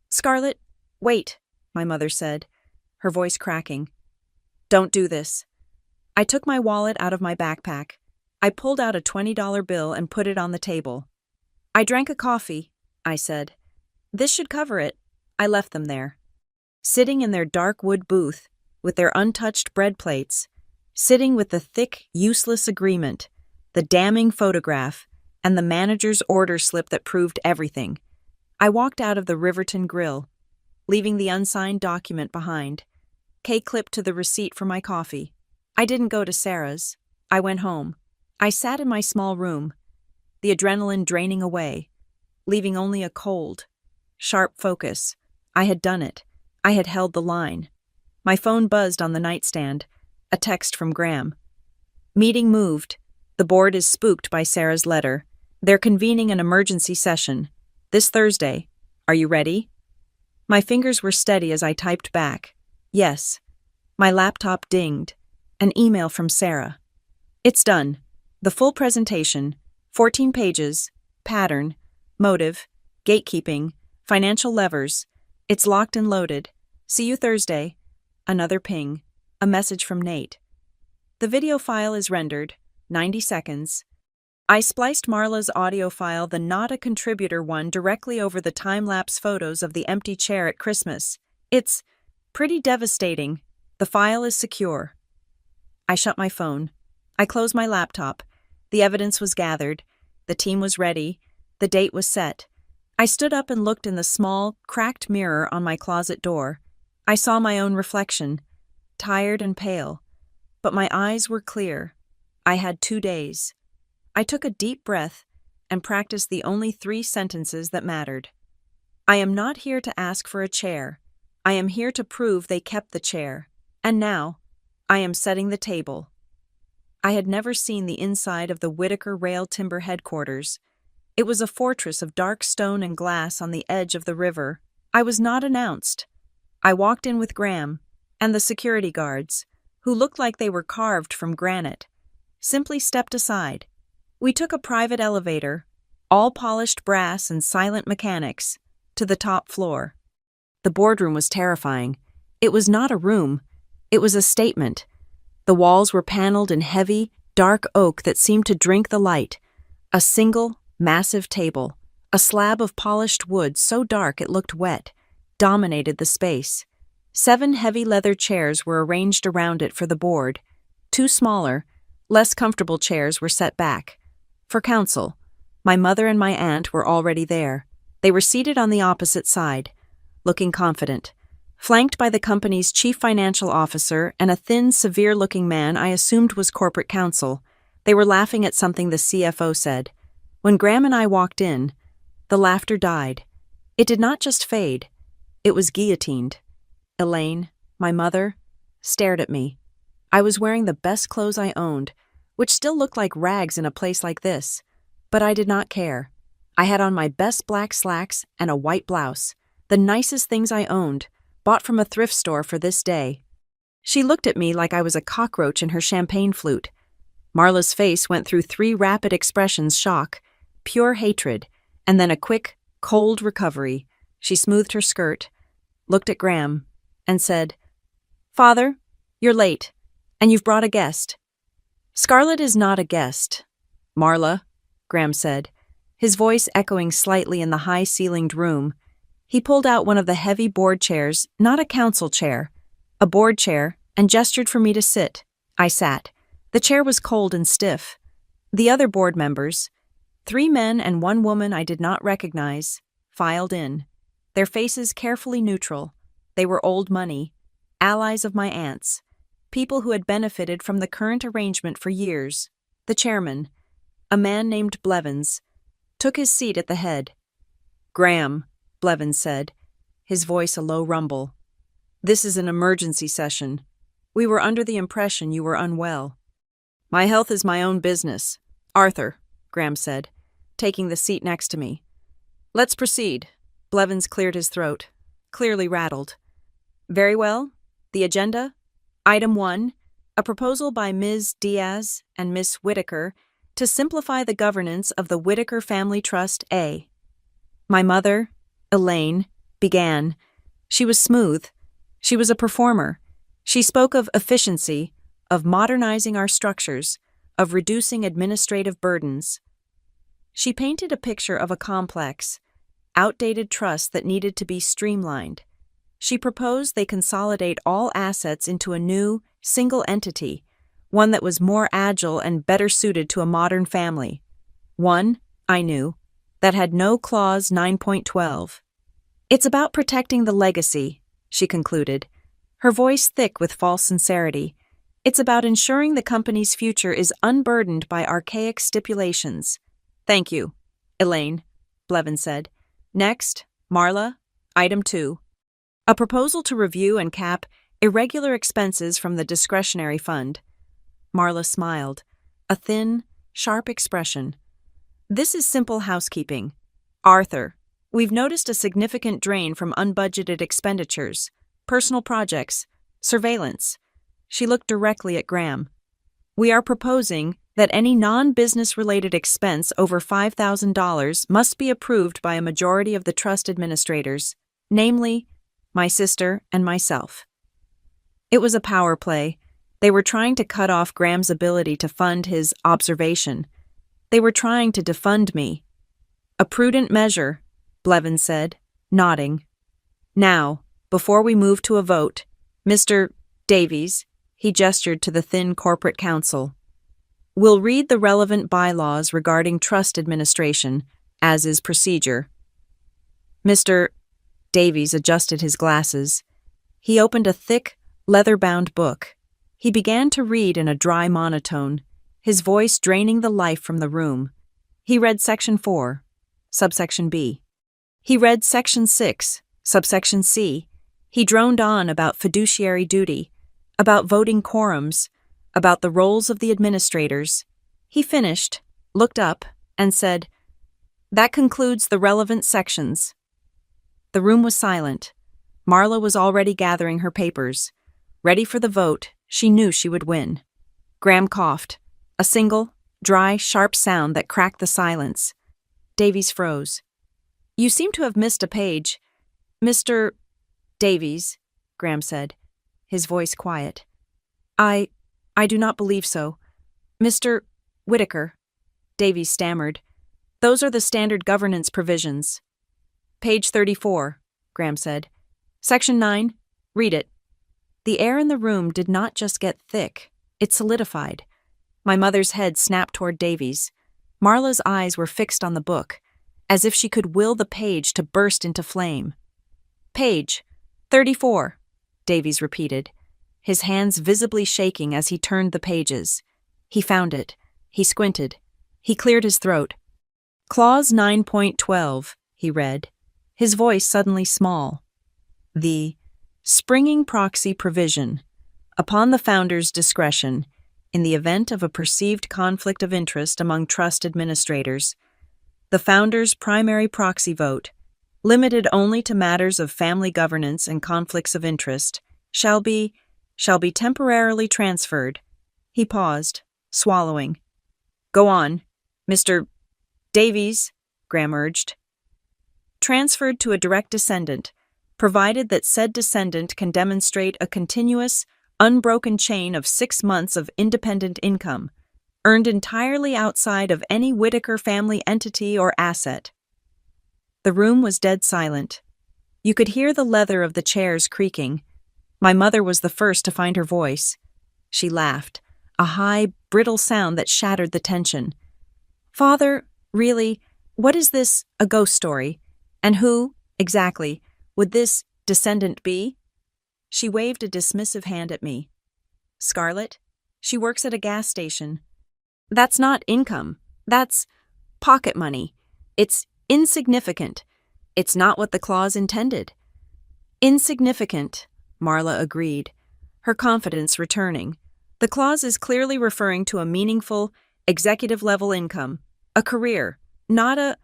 Scarlett, wait, my mother said, her voice cracking. Don't do this. I took my wallet out of my backpack. I pulled out a $20 bill and put it on the table. I drank a coffee, I said. This should cover it. I left them there. Sitting in their dark wood booth, with their untouched bread plates, sitting with the thick, useless agreement, the damning photograph, and the manager's order slip that proved everything. I walked out of the Riverton Grill, leaving the unsigned document behind. Kay clipped to the receipt for my coffee. I didn't go to Sarah's. I went home. I sat in my small room, the adrenaline draining away, leaving only a cold, sharp focus. I had done it. I had held the line. My phone buzzed on the nightstand, a text from Graham. Meeting moved. The board is spooked by Sarah's letter. They're convening an emergency session. This Thursday. Are you ready? My fingers were steady as I typed back. Yes. My laptop dinged. An email from Sarah. It's done. The full presentation, 14 pages, pattern, motive, gatekeeping, financial levers. It's locked and loaded. See you Thursday. Another ping. A message from Nate. The video file is rendered. 90 seconds. I spliced Marla's audio file, the not a contributor one, directly over the time-lapse photos of the empty chair at Christmas. It's pretty devastating. The file is secure. I shut my phone. I closed my laptop. The evidence was gathered. The team was ready. The date was set. I stood up and looked in the small, cracked mirror on my closet door. I saw my own reflection, tired and pale, but my eyes were clear. I had 2 days. I took a deep breath and practiced the only 3 sentences that mattered. I am not here to ask for a chair. I am here to prove they kept the chair. And now, I am setting the table. I had never seen the inside of the Whitaker Rail Timber headquarters. It was a fortress of dark stone and glass on the edge of the river. I was not announced. I walked in with Graham and the security guards, who looked like they were carved from granite, simply stepped aside. We took a private elevator, all polished brass and silent mechanics, to the top floor. The boardroom was terrifying. It was not a room. It was a statement. The walls were paneled in heavy, dark oak that seemed to drink the light. A single, massive table, a slab of polished wood so dark it looked wet, dominated the space. 7 heavy leather chairs were arranged around it for the board. 2 smaller, less comfortable chairs were set back. For counsel, my mother and my aunt were already there. They were seated on the opposite side, looking confident, flanked by the company's chief financial officer and a thin, severe-looking man I assumed was corporate counsel. They were laughing at something the CFO said. When Graham and I walked in, the laughter died. It did not just fade. It was guillotined. Elaine, my mother, stared at me. I was wearing the best clothes I owned, which still looked like rags in a place like this. But I did not care. I had on my best black slacks and a white blouse, the nicest things I owned, bought from a thrift store for this day. She looked at me like I was a cockroach in her champagne flute. Marla's face went through 3 rapid expressions: shock, pure hatred, and then a quick, cold recovery. She smoothed her skirt, looked at Graham, and said, "Father, you're late, and you've brought a guest." "Scarlett is not a guest, Marla," Graham said, his voice echoing slightly in the high-ceilinged room. He pulled out one of the heavy board chairs, not a council chair, a board chair, and gestured for me to sit. I sat. The chair was cold and stiff. The other board members, 3 men and 1 woman I did not recognize, filed in, their faces carefully neutral. They were old money, allies of my aunt's, people who had benefited from the current arrangement for years. The chairman, a man named Blevins, took his seat at the head. "Graham," Blevins said, his voice a low rumble, "this is an emergency session. We were under the impression you were unwell." "My health is my own business, Arthur," Graham said, taking the seat next to me. "Let's proceed." Blevins cleared his throat, clearly rattled. "Very well. The agenda? Item 1, a proposal by Ms. Diaz and Miss Whitaker to simplify the governance of the Whitaker Family Trust A." My mother, Elaine, began. She was smooth. She was a performer. She spoke of efficiency, of modernizing our structures, of reducing administrative burdens. She painted a picture of a complex, outdated trust that needed to be streamlined. She proposed they consolidate all assets into a new, single entity, one that was more agile and better suited to a modern family. One, I knew, that had no Clause 9.12. "It's about protecting the legacy," she concluded, her voice thick with false sincerity. "It's about ensuring the company's future is unburdened by archaic stipulations." "Thank you, Elaine," Blevins said. "Next, Marla, item 2. A proposal to review and cap irregular expenses from the discretionary fund." Marla smiled, a thin, sharp expression. "This is simple housekeeping. Arthur, we've noticed a significant drain from unbudgeted expenditures, personal projects, surveillance." She looked directly at Graham. "We are proposing that any non-business-related expense over $5,000 must be approved by a majority of the trust administrators, namely, my sister and myself." It was a power play. They were trying to cut off Graham's ability to fund his observation. They were trying to defund me. "A prudent measure," Blevins said, nodding. "Now, before we move to a vote, Mr. Davies," he gestured to the thin corporate counsel, "will read the relevant bylaws regarding trust administration, as is procedure." Mr. Davies adjusted his glasses. He opened a thick, leather-bound book. He began to read in a dry monotone, his voice draining the life from the room. He read Section 4, subsection B. He read Section 6, subsection C. He droned on about fiduciary duty, about voting quorums, about the roles of the administrators. He finished, looked up, and said, "That concludes the relevant sections." The room was silent. Marla was already gathering her papers. Ready for the vote, she knew she would win. Graham coughed, a single, dry, sharp sound that cracked the silence. Davies froze. "You seem to have missed a page." "Mr. Davies," Graham said, his voice quiet. I do not believe so. Mr. Whitaker," Davies stammered. "Those are the standard governance provisions." "Page 34, Graham said. "Section 9, read it." The air in the room did not just get thick, it solidified. My mother's head snapped toward Davies. Marla's eyes were fixed on the book, as if she could will the page to burst into flame. "Page 34, Davies repeated, his hands visibly shaking as he turned the pages. He found it. He squinted. He cleared his throat. "Clause 9.12, he read, his voice suddenly small. "The springing proxy provision, upon the founder's discretion, in the event of a perceived conflict of interest among trust administrators, the founder's primary proxy vote, limited only to matters of family governance and conflicts of interest, shall be temporarily transferred." He paused, swallowing. "Go on, Mr. Davies," Graham urged. "Transferred to a direct descendant, provided that said descendant can demonstrate a continuous, unbroken chain of 6 months of independent income, earned entirely outside of any Whitaker family entity or asset." The room was dead silent. You could hear the leather of the chairs creaking. My mother was the first to find her voice. She laughed, a high, brittle sound that shattered the tension. "Father, really, what is this, a ghost story? And who, exactly, would this descendant be? She waved a dismissive hand at me. Scarlett? She works at a gas station. That's not income. That's pocket money. It's insignificant. It's not what the clause intended. Insignificant, Marla agreed, her confidence returning. The clause is clearly referring to a meaningful, executive-level income, a career, not a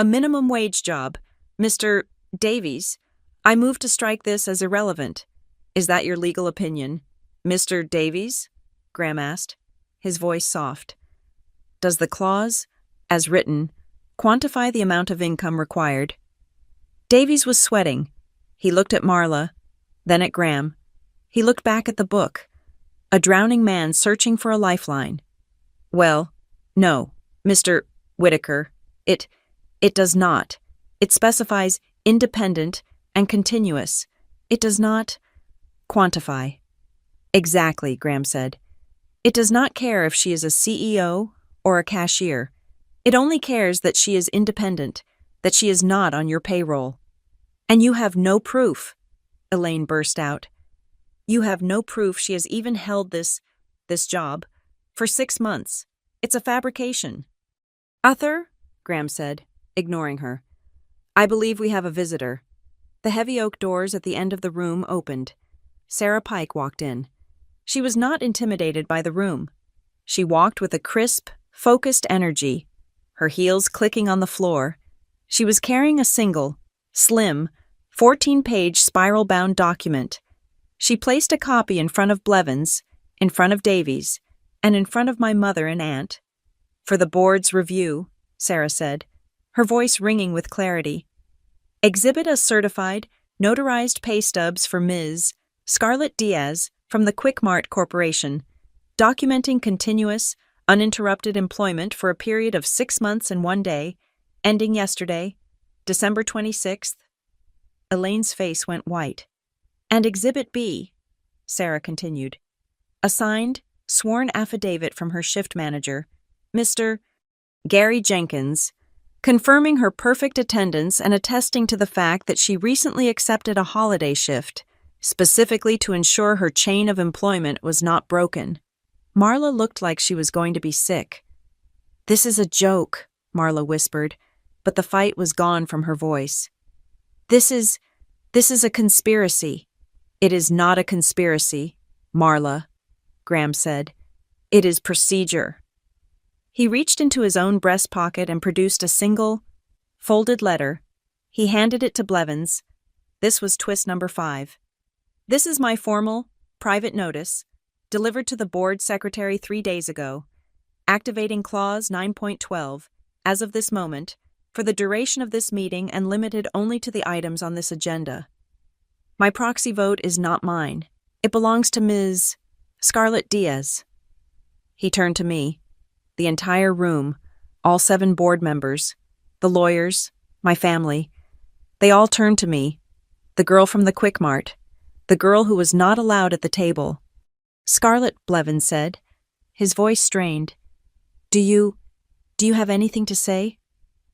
minimum wage job. Mr. Davies, I move to strike this as irrelevant. Is that your legal opinion? Mr. Davies? Graham asked, his voice soft. Does the clause, as written, quantify the amount of income required? Davies was sweating. He looked at Marla, then at Graham. He looked back at the book, a drowning man searching for a lifeline. Well, no, Mr. Whitaker, it does not. It specifies independent and continuous. It does not quantify. Exactly, Graham said. It does not care if she is a CEO or a cashier. It only cares that she is independent, that she is not on your payroll. And you have no proof, Elaine burst out. You have no proof she has even held this job for 6 months. It's a fabrication. Uther, Graham said, ignoring her. I believe we have a visitor. The heavy oak doors at the end of the room opened. Sarah Pike walked in. She was not intimidated by the room. She walked with a crisp, focused energy, her heels clicking on the floor. She was carrying a single, slim, 14-page spiral-bound document. She placed a copy in front of Blevins, in front of Davies, and in front of my mother and aunt. For the board's review, Sarah said, her voice ringing with clarity. Exhibit as certified, notarized pay stubs for Ms. Scarlett Diaz from the Quick Mart Corporation, documenting continuous, uninterrupted employment for a period of 6 months and 1 day, ending yesterday, December 26th. Elaine's face went white. And Exhibit B, Sarah continued, a signed, sworn affidavit from her shift manager, Mr. Gary Jenkins, confirming her perfect attendance and attesting to the fact that she recently accepted a holiday shift, specifically to ensure her chain of employment was not broken. Marla looked like she was going to be sick. This is a joke, Marla whispered, but the fight was gone from her voice. This is a conspiracy. It is not a conspiracy, Marla, Graham said. It is procedure. He reached into his own breast pocket and produced a single, folded letter. He handed it to Blevins. This was twist number 5. This is my formal, private notice, delivered to the board secretary 3 days ago, activating clause 9.12, as of this moment, for the duration of this meeting and limited only to the items on this agenda. My proxy vote is not mine. It belongs to Ms. Scarlett Diaz. He turned to me. The entire room, all 7 board members, the lawyers, my family, they all turned to me. The girl from the Quick Mart, the girl who was not allowed at the table. Scarlett, Blevins said, his voice strained. Do you have anything to say?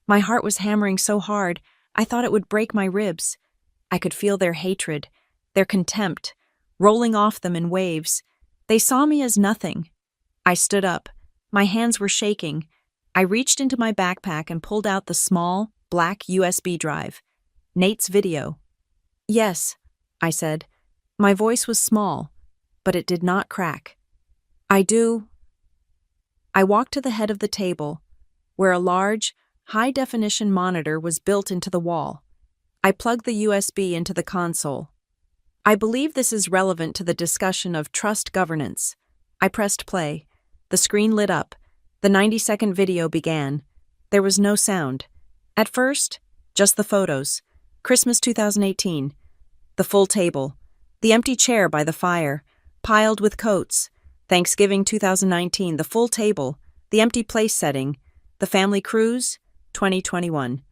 My heart was hammering so hard, I thought it would break my ribs. I could feel their hatred, their contempt, rolling off them in waves. They saw me as nothing. I stood up. My hands were shaking. I reached into my backpack and pulled out the small, black USB drive. Nate's video. Yes, I said. My voice was small, but it did not crack. I walked to the head of the table, where a large, high-definition monitor was built into the wall. I plugged the USB into the console. I believe this is relevant to the discussion of trust governance. I pressed play. The screen lit up. The 90-second video began. There was no sound. At first, just the photos. Christmas 2018. The full table. The empty chair by the fire, piled with coats. Thanksgiving 2019. The full table. The empty place setting. The family cruise 2021.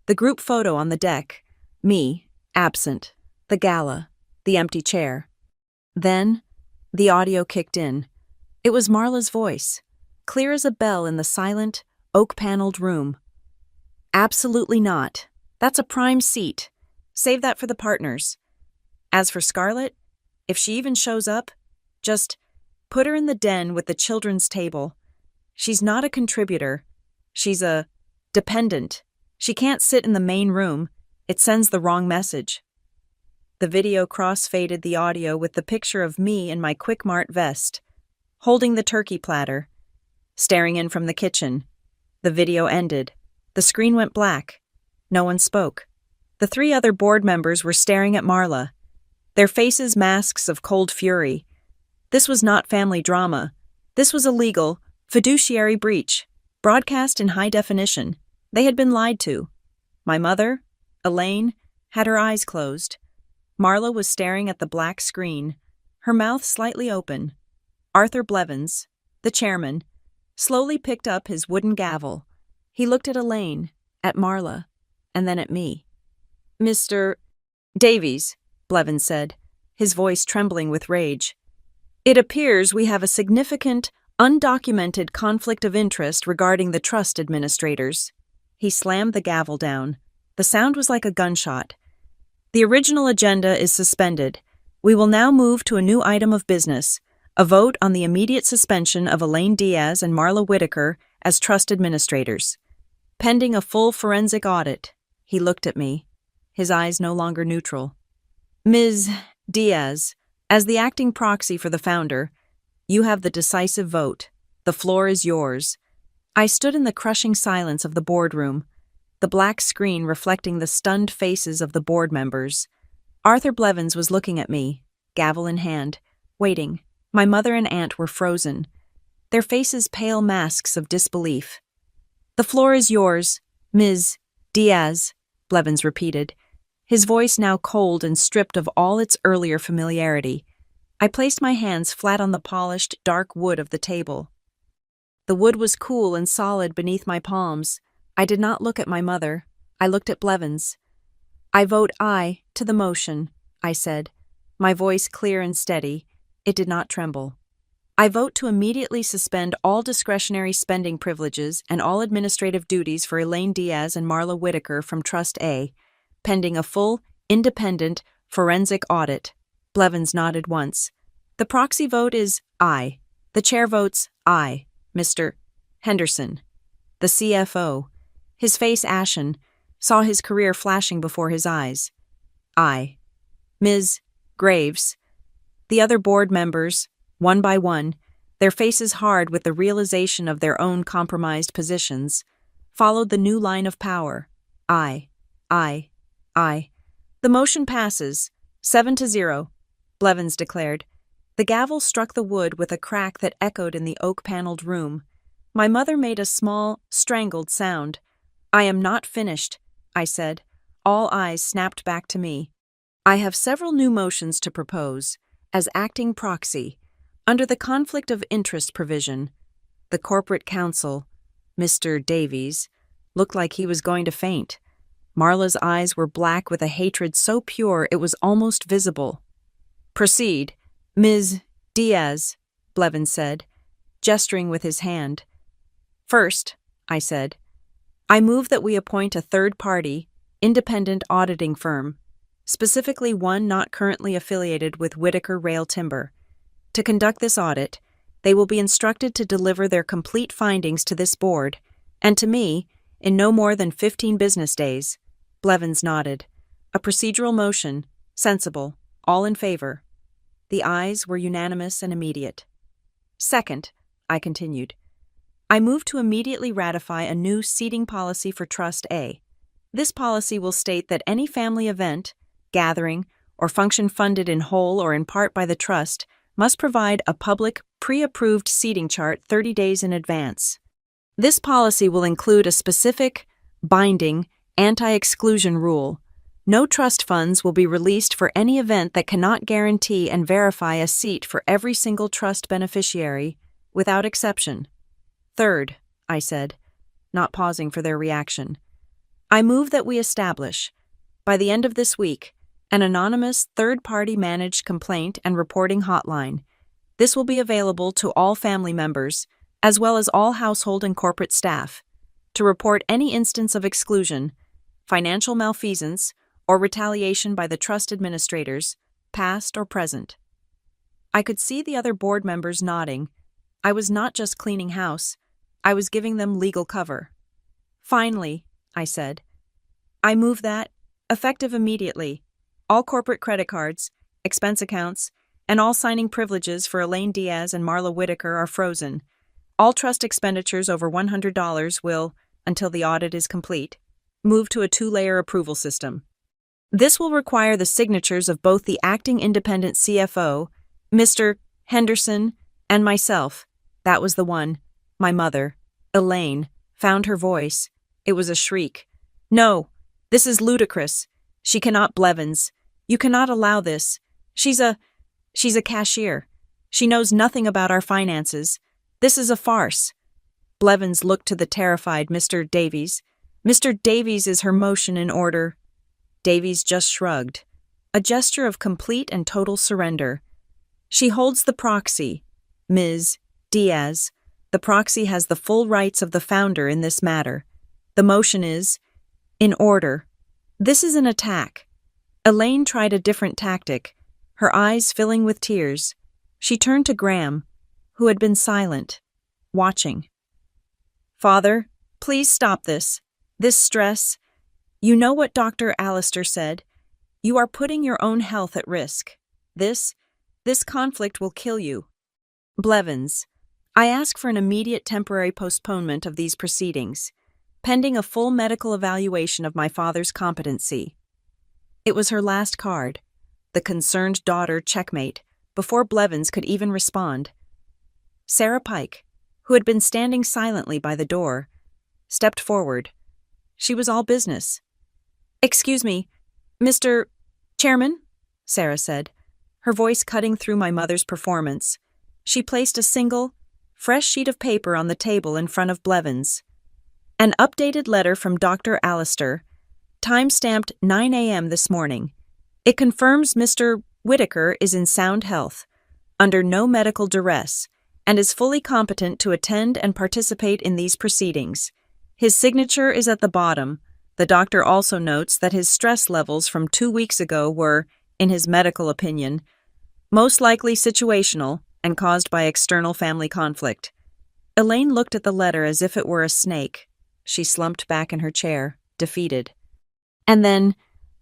The group photo on the deck. Me, absent. The gala. The empty chair. Then, the audio kicked in. It was Marla's voice, clear as a bell in the silent, oak-paneled room. Absolutely not, That's a prime seat. Save that for the partners. As for Scarlett, if she even shows up, just put her in the den with the children's table. She's not a contributor. She's a dependent. She can't sit in the main room. It sends the wrong message. The video cross-faded the audio with the picture of me in my Quick Mart vest, holding the turkey platter, staring in from the kitchen. The video ended. The screen went black. No one spoke. The 3 other board members were staring at Marla, their faces masks of cold fury. This was not family drama. This was a legal, fiduciary breach, broadcast in high definition. They had been lied to. My mother, Elaine, had her eyes closed. Marla was staring at the black screen, her mouth slightly open. Arthur Blevins, the chairman, slowly picked up his wooden gavel. He looked at Elaine, at Marla, and then at me. "Mr. Davies," Blevins said, his voice trembling with rage. "It appears we have a significant, undocumented conflict of interest regarding the trust administrators." He slammed the gavel down. The sound was like a gunshot. "The original agenda is suspended. We will now move to a new item of business, a vote on the immediate suspension of Elaine Diaz and Marla Whitaker as trust administrators. Pending a full forensic audit." He looked at me, his eyes no longer neutral. "Ms. Diaz, as the acting proxy for the founder, you have the decisive vote. The floor is yours." I stood in the crushing silence of the boardroom, the black screen reflecting the stunned faces of the board members. Arthur Blevins was looking at me, gavel in hand, waiting. My mother and aunt were frozen, their faces pale masks of disbelief. "The floor is yours, Ms. Diaz," Blevins repeated, his voice now cold and stripped of all its earlier familiarity. I placed my hands flat on the polished, dark wood of the table. The wood was cool and solid beneath my palms. I did not look at my mother. I looked at Blevins. "I vote aye to the motion," I said, my voice clear and steady. It did not tremble. "I vote to immediately suspend all discretionary spending privileges and all administrative duties for Elaine Diaz and Marla Whitaker from Trust A, pending a full, independent, forensic audit." Blevins nodded once. "The proxy vote is aye. The chair votes aye. Mr. Henderson." The CFO, his face ashen, saw his career flashing before his eyes. "Aye." "Ms. Graves." The other board members, one by one, their faces hard with the realization of their own compromised positions, followed the new line of power. "Aye, aye, aye." "The motion passes, 7-0, Blevins declared. The gavel struck the wood with a crack that echoed in the oak-paneled room. My mother made a small, strangled sound. "I am not finished," I said. All eyes snapped back to me. "I have several new motions to propose, as acting proxy, under the conflict of interest provision." The corporate counsel, Mr. Davies, looked like he was going to faint. Marla's eyes were black with a hatred so pure it was almost visible. "Proceed, Ms. Diaz," Blevins said, gesturing with his hand. "First," I said, "I move that we appoint a third-party, independent auditing firm, specifically one not currently affiliated with Whitaker Rail Timber. To conduct this audit, they will be instructed to deliver their complete findings to this board, and to me, in no more than 15 business days." Blevins nodded. "A procedural motion, sensible, all in favor." The ayes were unanimous and immediate. "Second," I continued, "I move to immediately ratify a new seating policy for Trust A. This policy will state that any family event, gathering, or function funded in whole or in part by the trust must provide a public, pre-approved seating chart 30 days in advance. This policy will include a specific, binding, anti-exclusion rule. No trust funds will be released for any event that cannot guarantee and verify a seat for every single trust beneficiary, without exception. Third," I said, not pausing for their reaction, "I move that we establish, by the end of this week, an anonymous third-party managed complaint and reporting hotline. This will be available to all family members, as well as all household and corporate staff, to report any instance of exclusion, financial malfeasance, or retaliation by the trust administrators, past or present. I could see the other board members nodding. I was not just cleaning house, I was giving them legal cover. Finally, I said, I move that, effective immediately, all corporate credit cards, expense accounts, and all signing privileges for Elaine Diaz and Marla Whitaker are frozen. All trust expenditures over $100 will, until the audit is complete, move to a 2-layer approval system. This will require the signatures of both the acting independent CFO, Mr. Henderson, and myself. That was the one. My mother, Elaine, found her voice. It was a shriek. No, this is ludicrous. She cannot, Blevins. You cannot allow this. She's a cashier. She knows nothing about our finances. This is a farce. Blevins looked to the terrified Mr. Davies. Mr. Davies, is her motion in order? Davies just shrugged, a gesture of complete and total surrender. She holds the proxy, Ms. Diaz. The proxy has the full rights of the founder in this matter. The motion is in order. This is an attack. Elaine tried a different tactic, her eyes filling with tears. She turned to Graham, who had been silent, watching. Father, please stop this. This stress. You know what Dr. Allister said. You are putting your own health at risk. This conflict will kill you. Blevins, I ask for an immediate temporary postponement of these proceedings, pending a full medical evaluation of my father's competency. It was her last card, the concerned daughter checkmate, before Blevins could even respond. Sarah Pike, who had been standing silently by the door, stepped forward. She was all business. Excuse me, Mr. Chairman, Sarah said, her voice cutting through my mother's performance. She placed a single, fresh sheet of paper on the table in front of Blevins. An updated letter from Dr. Allister, time-stamped 9 a.m. this morning. It confirms Mr. Whitaker is in sound health, under no medical duress, and is fully competent to attend and participate in these proceedings. His signature is at the bottom. The doctor also notes that his stress levels from 2 weeks ago were, in his medical opinion, most likely situational and caused by external family conflict. Elaine looked at the letter as if it were a snake. She slumped back in her chair, defeated. And then,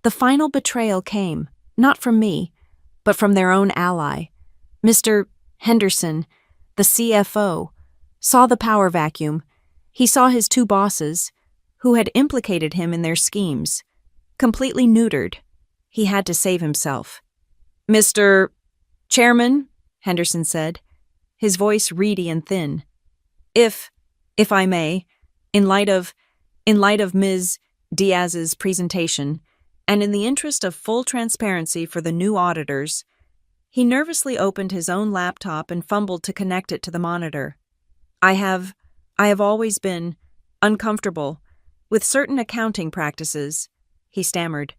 the final betrayal came, not from me, but from their own ally. Mr. Henderson, the CFO, saw the power vacuum. He saw his 2 bosses, who had implicated him in their schemes, completely neutered. He had to save himself. Mr. Chairman, Henderson said, his voice reedy and thin. If I may, in light of Ms. Diaz's presentation, and in the interest of full transparency for the new auditors, he nervously opened his own laptop and fumbled to connect it to the monitor. I have always been uncomfortable with certain accounting practices, he stammered.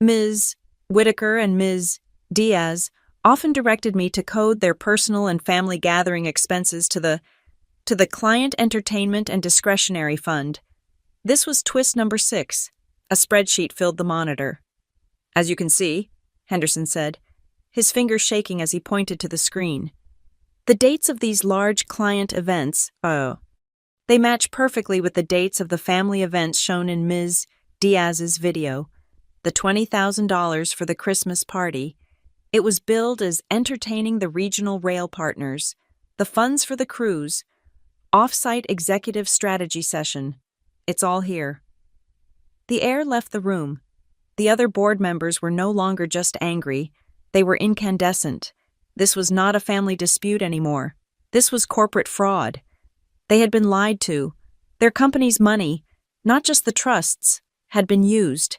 Ms. Whitaker and Ms. Diaz often directed me to code their personal and family gathering expenses to the Client Entertainment and Discretionary Fund. This was twist number 6. A spreadsheet filled the monitor. As you can see, Henderson said, his fingers shaking as he pointed to the screen. The dates of these large client events, they match perfectly with the dates of the family events shown in Ms. Diaz's video. The $20,000 for the Christmas party. It was billed as entertaining the regional rail partners, the funds for the cruise, off-site executive strategy session. It's all here. The air left the room. The other board members were no longer just angry. They were incandescent. This was not a family dispute anymore. This was corporate fraud. They had been lied to. Their company's money, not just the trust's, had been used.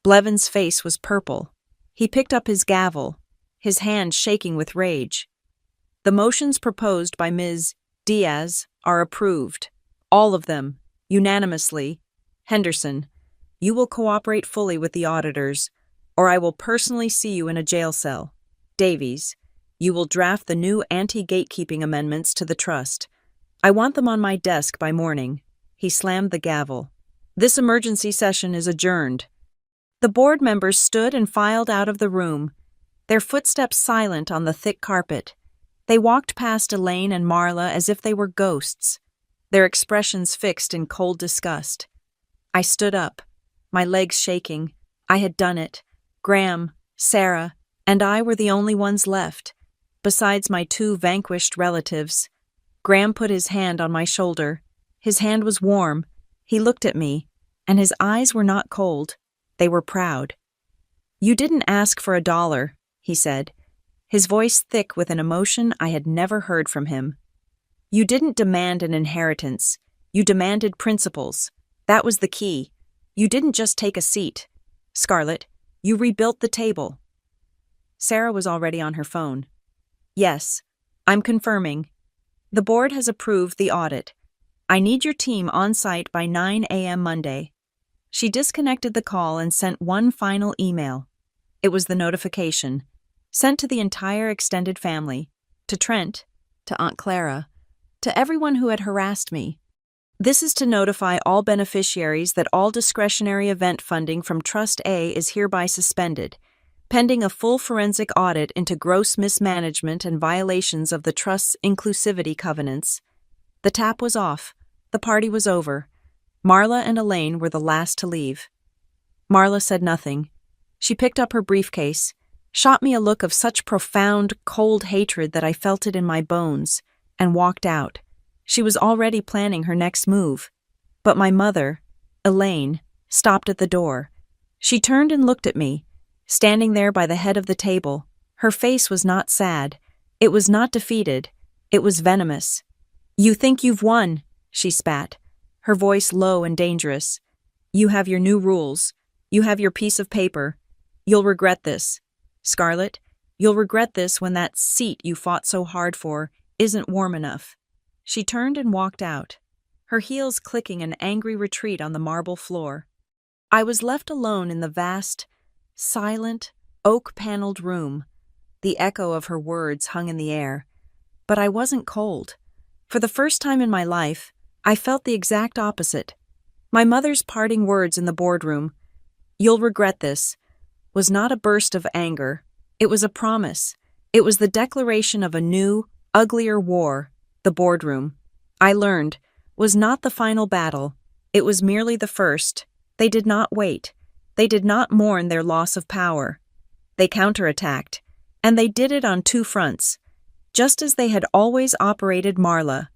Blevins' face was purple. He picked up his gavel, his hand shaking with rage. The motions proposed by Ms. Diaz are approved. All of them, unanimously. Henderson, you will cooperate fully with the auditors, or I will personally see you in a jail cell. Davies, you will draft the new anti-gatekeeping amendments to the trust. I want them on my desk by morning. He slammed the gavel. This emergency session is adjourned." The board members stood and filed out of the room, their footsteps silent on the thick carpet. They walked past Elaine and Marla as if they were ghosts, their expressions fixed in cold disgust. I stood up, my legs shaking. I had done it. Graham, Sarah, and I were the only ones left, besides my two vanquished relatives. Graham put his hand on my shoulder. His hand was warm. He looked at me, and his eyes were not cold. They were proud. "You didn't ask for $1, he said, his voice thick with an emotion I had never heard from him. "You didn't demand an inheritance. You demanded principles. That was the key. You didn't just take a seat. Scarlett, you rebuilt the table." Sarah was already on her phone. "Yes, I'm confirming. The board has approved the audit. I need your team on site by 9 a.m. Monday." She disconnected the call and sent one final email. It was the notification, sent to the entire extended family, to Trent, to Aunt Clara, to everyone who had harassed me. "This is to notify all beneficiaries that all discretionary event funding from Trust A is hereby suspended, pending a full forensic audit into gross mismanagement and violations of the Trust's inclusivity covenants." The tap was off. The party was over. Marla and Elaine were the last to leave. Marla said nothing. She picked up her briefcase, shot me a look of such profound, cold hatred that I felt it in my bones, and walked out. She was already planning her next move. But my mother, Elaine, stopped at the door. She turned and looked at me, standing there by the head of the table. Her face was not sad. It was not defeated. It was venomous. "You think you've won," she spat, her voice low and dangerous. "You have your new rules. You have your piece of paper. You'll regret this. Scarlett, you'll regret this when that seat you fought so hard for isn't warm enough." She turned and walked out, her heels clicking an angry retreat on the marble floor. I was left alone in the vast, silent, oak-paneled room. The echo of her words hung in the air. But I wasn't cold. For the first time in my life, I felt the exact opposite. My mother's parting words in the boardroom, "You'll regret this," was not a burst of anger. It was a promise. It was the declaration of a new, uglier war. The boardroom, I learned, was not the final battle. It was merely the first. They did not wait. They did not mourn their loss of power. They counterattacked, and they did it on two fronts, just as they had always operated Marla,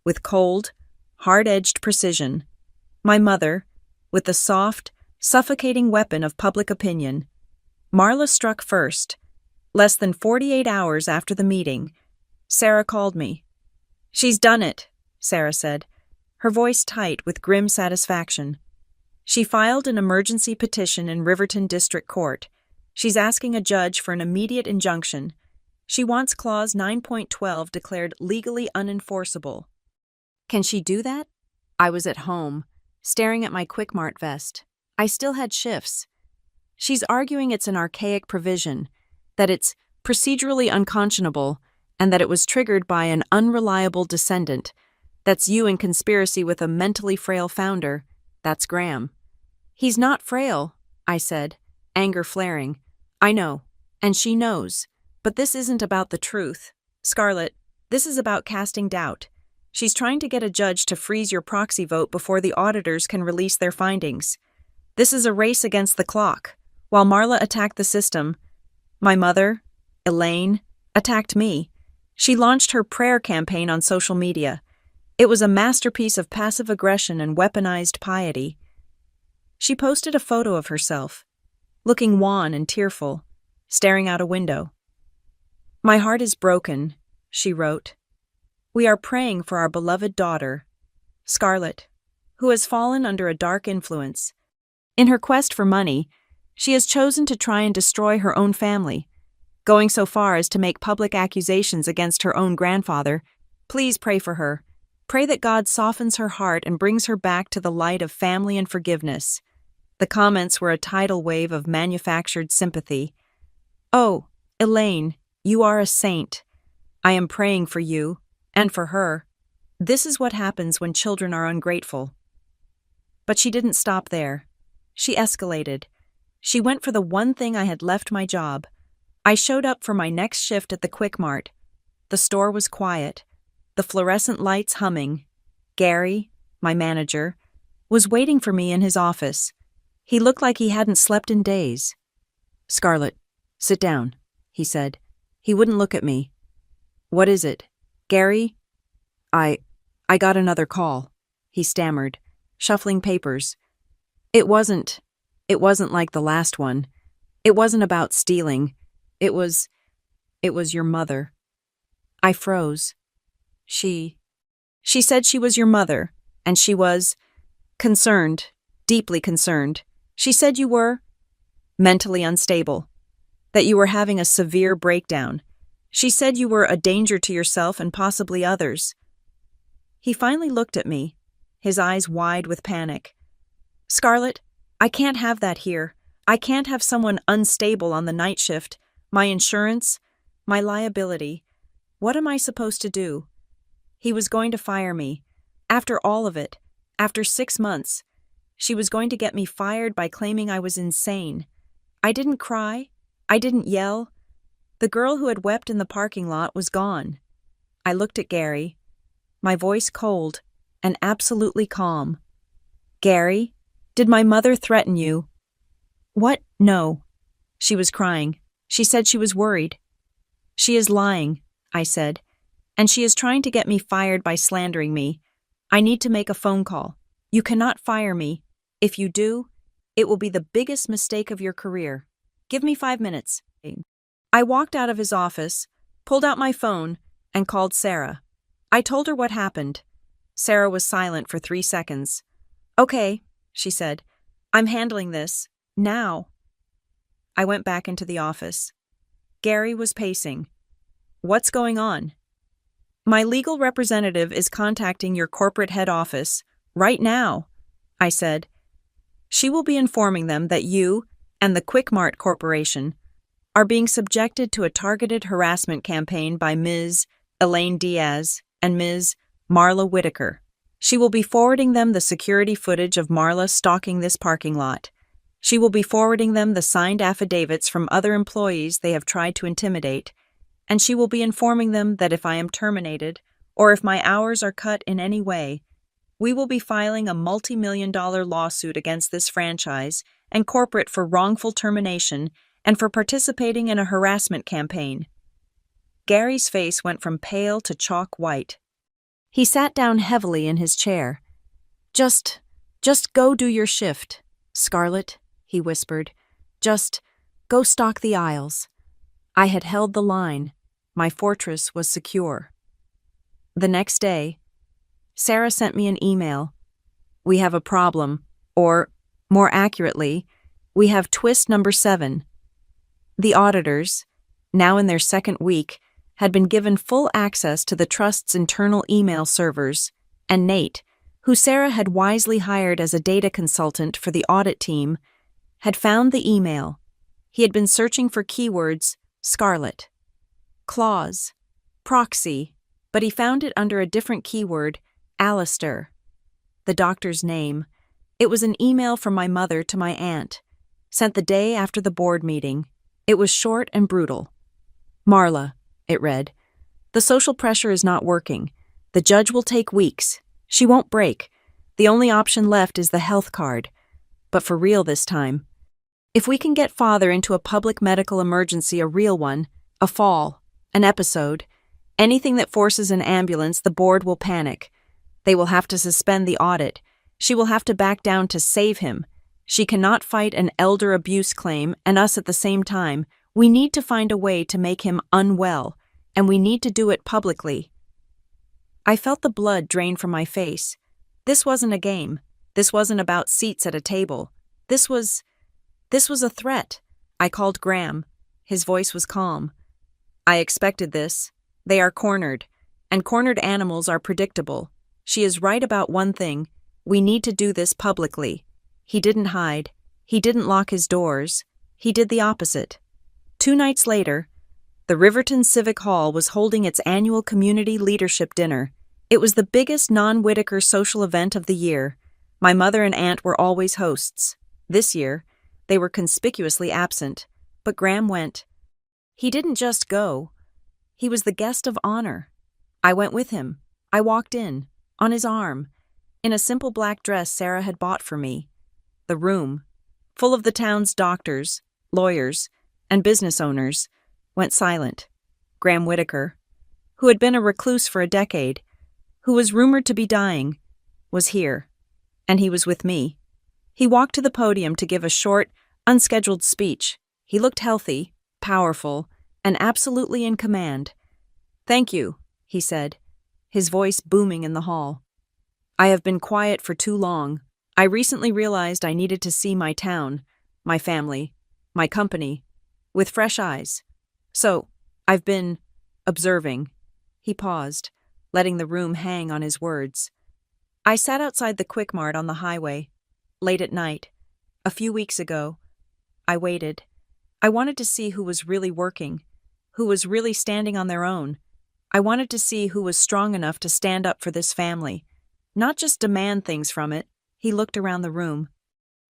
with cold, hard-edged precision. My mother, with the soft, suffocating weapon of public opinion. Marla struck first. Less than 48 hours after the meeting, Sarah called me. "She's done it," Sarah said, her voice tight with grim satisfaction. "She filed an emergency petition in Riverton District Court. She's asking a judge for an immediate injunction. She wants Clause 9.12 declared legally unenforceable." Can she do that? I was at home, staring at my Quick Mart vest. I still had shifts. "She's arguing it's an archaic provision, that it's procedurally unconscionable, and that it was triggered by an unreliable descendant. That's you in conspiracy with a mentally frail founder. That's Graham." "He's not frail," I said, anger flaring. "I know, and she knows. But this isn't about the truth. Scarlett, this is about casting doubt. She's trying to get a judge to freeze your proxy vote before the auditors can release their findings. This is a race against the clock. While Marla attacked the system, my mother, Elaine, attacked me. She launched her prayer campaign on social media. It was a masterpiece of passive aggression and weaponized piety. She posted a photo of herself, looking wan and tearful, staring out a window. "My heart is broken," she wrote. "We are praying for our beloved daughter, Scarlett, who has fallen under a dark influence. In her quest for money, she has chosen to try and destroy her own family, going so far as to make public accusations against her own grandfather. Please pray for her. Pray that God softens her heart and brings her back to the light of family and forgiveness." The comments were a tidal wave of manufactured sympathy. "Oh, Elaine, you are a saint. I am praying for you, and for her. This is what happens when children are ungrateful." But she didn't stop there. She escalated. She went for the one thing I had left my job. I showed up for my next shift at the Quick Mart. The store was quiet, the fluorescent lights humming. Gary, my manager, was waiting for me in his office. He looked like he hadn't slept in days. "Scarlett, sit down," he said. He wouldn't look at me. "What is it? Gary?" I got another call," he stammered, shuffling papers. It wasn't like the last one. It wasn't about stealing. It was your mother." I froze. She said she was your mother, and she was concerned, deeply concerned. She said you were mentally unstable, that you were having a severe breakdown. She said you were a danger to yourself and possibly others. He finally looked at me, his eyes wide with panic. "Scarlett, I can't have that here. I can't have someone unstable on the night shift. My insurance, my liability. What am I supposed to do?" He was going to fire me. After all of it, after 6 months, she was going to get me fired by claiming I was insane. I didn't cry. I didn't yell. The girl who had wept in the parking lot was gone. I looked at Gary, my voice cold and absolutely calm. "Gary, did my mother threaten you?" "What? No." She was crying. She said she was worried. "She is lying," I said, "and she is trying to get me fired by slandering me. I need to make a phone call. You cannot fire me. If you do, it will be the biggest mistake of your career. Give me 5 minutes." I walked out of his office, pulled out my phone, and called Sarah. I told her what happened. Sarah was silent for 3 seconds. "Okay," she said. "I'm handling this. Now." I went back into the office. Gary was pacing. "What's going on?" "My legal representative is contacting your corporate head office right now," I said. "She will be informing them that you and the Quick Mart Corporation are being subjected to a targeted harassment campaign by Ms. Elaine Diaz and Ms. Marla Whitaker. She will be forwarding them the security footage of Marla stalking this parking lot. She will be forwarding them the signed affidavits from other employees they have tried to intimidate, and she will be informing them that if I am terminated or if my hours are cut in any way, we will be filing a multi-million-dollar lawsuit against this franchise and corporate for wrongful termination and for participating in a harassment campaign." Gary's face went from pale to chalk white. He sat down heavily in his chair. Just go do your shift, Scarlett," he whispered. "Just go stalk the aisles." I had held the line. My fortress was secure. The next day, Sarah sent me an email. "We have a problem," or, more accurately, "We have twist number 7. The auditors, now in their second week, had been given full access to the trust's internal email servers, and Nate, who Sarah had wisely hired as a data consultant for the audit team, had found the email. He had been searching for keywords Scarlett, clause, proxy, but he found it under a different keyword, Alistair, the doctor's name. It was an email from my mother to my aunt, sent the day after the board meeting. It was short and brutal. "Marla," it read, "the social pressure is not working. The judge will take weeks. She won't break. The only option left is the health card. But for real this time. If we can get father into a public medical emergency, a real one, a fall, an episode, anything that forces an ambulance, the board will panic. They will have to suspend the audit. She will have to back down to save him. She cannot fight an elder abuse claim and us at the same time. We need to find a way to make him unwell, and we need to do it publicly." I felt the blood drain from my face. This wasn't a game. This wasn't about seats at a table. This was a threat. I called Graham. His voice was calm. "I expected this. They are cornered, and cornered animals are predictable. She is right about one thing. We need to do this publicly." He didn't hide. He didn't lock his doors. He did the opposite. 2 nights later, the Riverton Civic Hall was holding its annual community leadership dinner. It was the biggest non-Whitaker social event of the year. My mother and aunt were always hosts. This year, they were conspicuously absent, but Graham went. He didn't just go. He was the guest of honor. I went with him. I walked in, on his arm, in a simple black dress Sarah had bought for me. The room, full of the town's doctors, lawyers, and business owners, went silent. Graham Whitaker, who had been a recluse for a decade, who was rumored to be dying, was here, and he was with me. He walked to the podium to give a short, unscheduled speech. He looked healthy, powerful, and absolutely in command. "Thank you," he said, his voice booming in the hall. "I have been quiet for too long. I recently realized I needed to see my town, my family, my company, with fresh eyes. So, I've been observing." He paused, letting the room hang on his words. "I sat outside the Quick Mart on the highway, late at night, a few weeks ago. I waited. I wanted to see who was really working, who was really standing on their own. I wanted to see who was strong enough to stand up for this family, not just demand things from it." He looked around the room.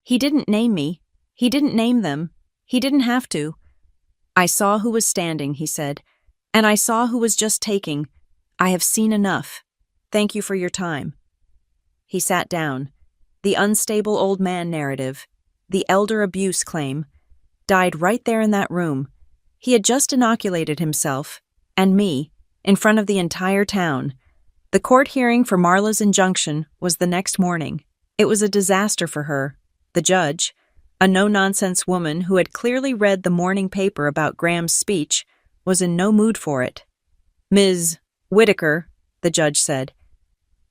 He didn't name me. He didn't name them. He didn't have to. "I saw who was standing," he said, "and I saw who was just taking. I have seen enough. Thank you for your time." He sat down. The unstable old man narrative, the elder abuse claim, died right there in that room. He had just inoculated himself, and me, in front of the entire town. The court hearing for Marla's injunction was the next morning. It was a disaster for her. The judge, a no-nonsense woman who had clearly read the morning paper about Graham's speech, was in no mood for it. "Ms. Whitaker," the judge said,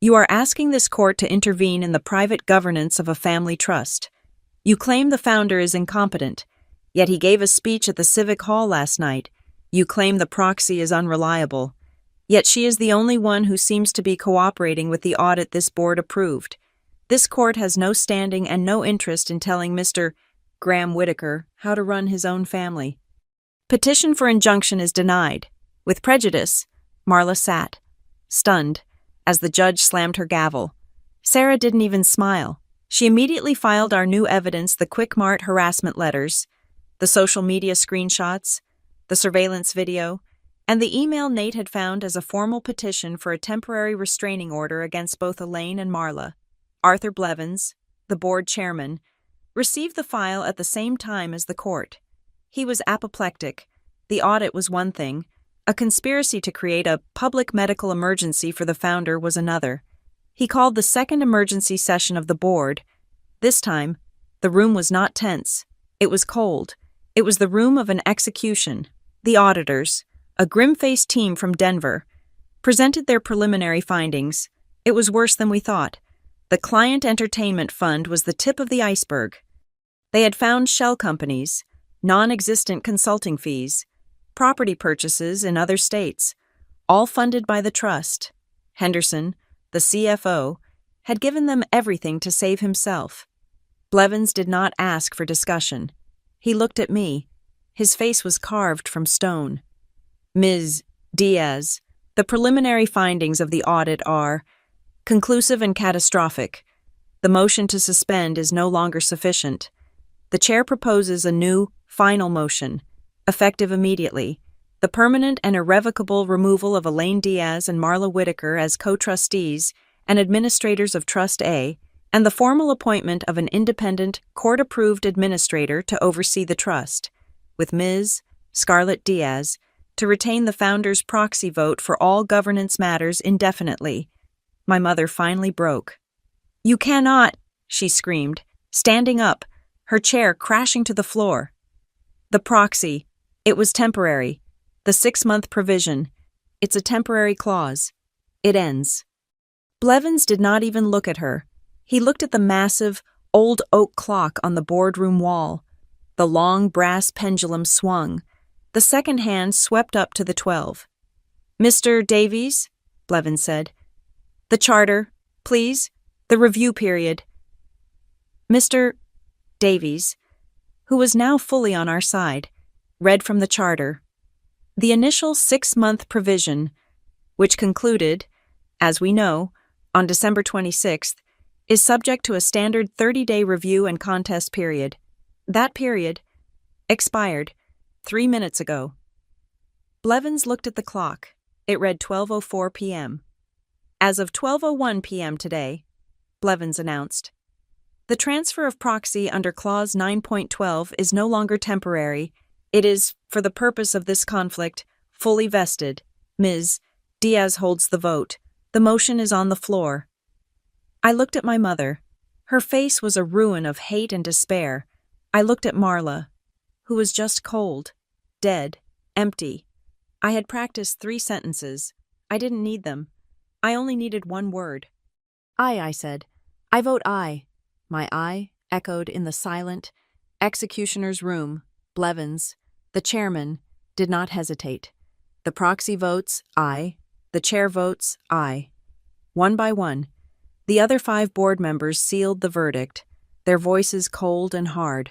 "you are asking this court to intervene in the private governance of a family trust. You claim the founder is incompetent, yet he gave a speech at the Civic Hall last night. You claim the proxy is unreliable, yet she is the only one who seems to be cooperating with the audit this board approved. This court has no standing and no interest in telling Mr. Graham Whitaker how to run his own family. Petition for injunction is denied." With prejudice, Marla sat, stunned, as the judge slammed her gavel. Sarah didn't even smile. She immediately filed our new evidence, the Quick Mart harassment letters, the social media screenshots, the surveillance video, and the email Nate had found as a formal petition for a temporary restraining order against both Elaine and Marla. Arthur Blevins, the board chairman, received the file at the same time as the court. He was apoplectic. The audit was one thing. A conspiracy to create a public medical emergency for the founder was another. He called the second emergency session of the board. This time, the room was not tense. It was cold. It was the room of an execution. The auditors, a grim-faced team from Denver, presented their preliminary findings. It was worse than we thought. The Client Entertainment Fund was the tip of the iceberg. They had found shell companies, non-existent consulting fees, property purchases in other states, all funded by the trust. Henderson, the CFO, had given them everything to save himself. Blevins did not ask for discussion. He looked at me. His face was carved from stone. "Ms. Diaz, the preliminary findings of the audit are conclusive and catastrophic. The motion to suspend is no longer sufficient. The chair proposes a new, final motion, effective immediately, the permanent and irrevocable removal of Elaine Diaz and Marla Whitaker as co-trustees and administrators of Trust A, and the formal appointment of an independent, court-approved administrator to oversee the trust, with Ms. Scarlett Diaz to retain the founder's proxy vote for all governance matters indefinitely." My mother finally broke. "You cannot," she screamed, standing up, her chair crashing to the floor. "The proxy. It was temporary. The 6-month provision. It's a temporary clause. It ends." Blevins did not even look at her. He looked at the massive, old oak clock on the boardroom wall. The long brass pendulum swung. The second hand swept up to the 12. "Mr. Davies," Blevins said. "The charter, please. The review period." Mr. Davies, who was now fully on our side, read from the charter. The initial 6-month provision, which concluded, as we know, on December 26th, is subject to a standard 30-day review and contest period. That period expired 3 minutes ago. Blevins looked at the clock. It read 12:04 p.m. As of 12:01 p.m. today, Blevins announced, the transfer of proxy under Clause 9.12 is no longer temporary. It is, for the purpose of this conflict, fully vested. Ms. Diaz holds the vote. The motion is on the floor. I looked at my mother. Her face was a ruin of hate and despair. I looked at Marla, who was just cold, dead, empty. I had practiced 3 sentences. I didn't need them. I only needed one word. I said. I vote aye. My aye echoed in the silent executioner's room. Blevins, the chairman, did not hesitate. The proxy votes aye. The chair votes aye. One by one, the other 5 board members sealed the verdict, their voices cold and hard.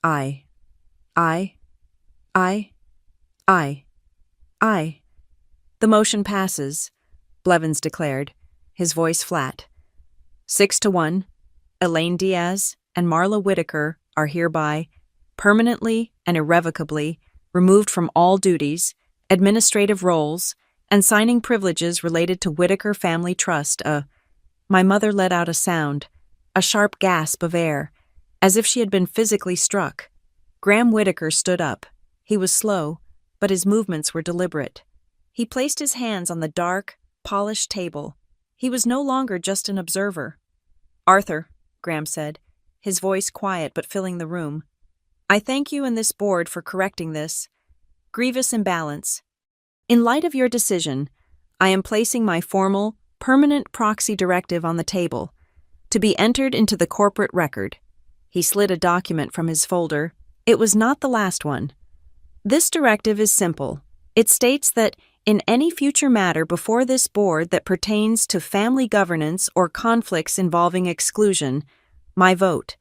Aye. Aye. Aye. Aye. Aye. The motion passes, Blevins declared, his voice flat. 6-1, Elaine Diaz and Marla Whitaker are hereby, permanently and irrevocably, removed from all duties, administrative roles, and signing privileges related to Whitaker Family Trust. My mother let out a sound, a sharp gasp of air, as if she had been physically struck. Graham Whitaker stood up. He was slow, but his movements were deliberate. He placed his hands on the dark, polished table. He was no longer just an observer. Arthur, Graham said, his voice quiet but filling the room, I thank you and this board for correcting this grievous imbalance. In light of your decision, I am placing my formal, permanent proxy directive on the table, to be entered into the corporate record. He slid a document from his folder. It was not the last one. This directive is simple. It states that in any future matter before this board that pertains to family governance or conflicts involving exclusion, my vote,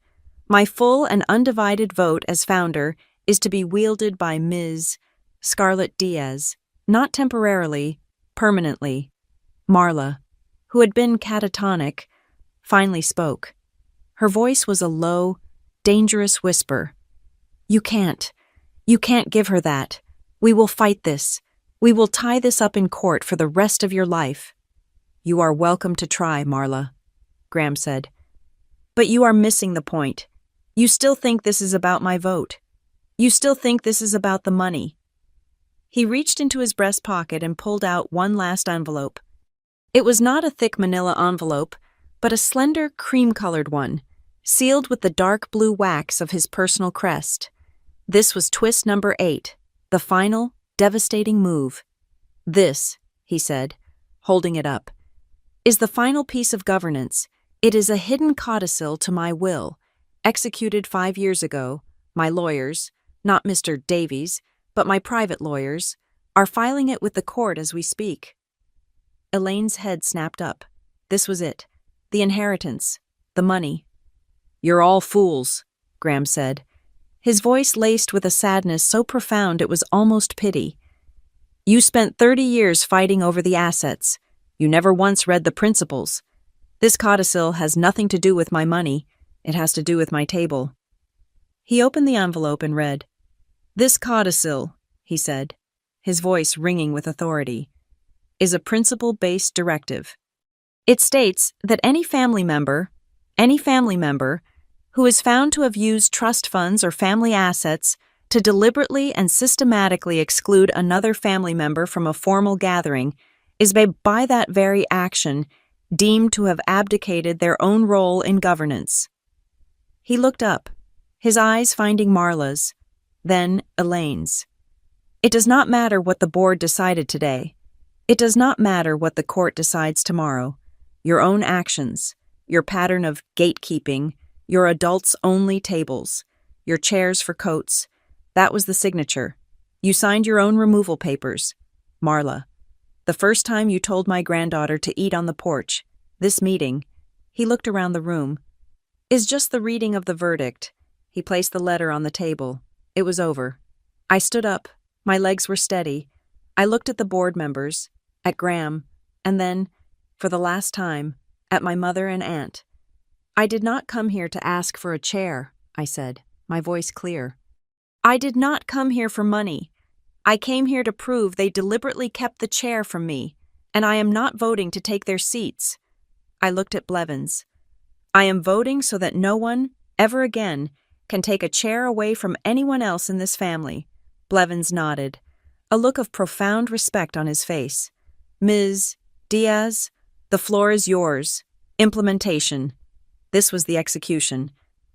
my full and undivided vote as founder, is to be wielded by Ms. Scarlett Diaz, not temporarily, permanently. Marla, who had been catatonic, finally spoke. Her voice was a low, dangerous whisper. You can't give her that. We will fight this. We will tie this up in court for the rest of your life. You are welcome to try, Marla, Graham said. But you are missing the point. You still think this is about my vote. You still think this is about the money. He reached into his breast pocket and pulled out one last envelope. It was not a thick manila envelope, but a slender, cream-colored one, sealed with the dark blue wax of his personal crest. This was twist number 8, the final, devastating move. This, he said, holding it up, is the final piece of governance. It is a hidden codicil to my will, executed 5 years ago. My lawyers, not Mr. Davies, but my private lawyers, are filing it with the court as we speak. Elaine's head snapped up. This was it. The inheritance. The money. You're all fools, Graham said, his voice laced with a sadness so profound it was almost pity. You spent 30 years fighting over the assets. You never once read the principles. This codicil has nothing to do with my money. It has to do with my table. He opened the envelope and read, This codicil, he said, his voice ringing with authority, is a principle-based directive. It states that any family member who is found to have used trust funds or family assets to deliberately and systematically exclude another family member from a formal gathering is by that very action deemed to have abdicated their own role in governance. He looked up, his eyes finding Marla's, then Elaine's. It does not matter what the board decided today. It does not matter what the court decides tomorrow. Your own actions, your pattern of gatekeeping, your adults-only tables, your chairs for coats, that was the signature. You signed your own removal papers. Marla, the first time you told my granddaughter to eat on the porch, this meeting, he looked around the room, is just the reading of the verdict. He placed the letter on the table. It was over. I stood up. My legs were steady. I looked at the board members, at Graham, and then, for the last time, at my mother and aunt. I did not come here to ask for a chair, I said, my voice clear. I did not come here for money. I came here to prove they deliberately kept the chair from me, and I am not voting to take their seats. I looked at Blevins. I am voting so that no one, ever again, can take a chair away from anyone else in this family. Blevins nodded, a look of profound respect on his face. Ms. Diaz, the floor is yours. Implementation. This was the execution.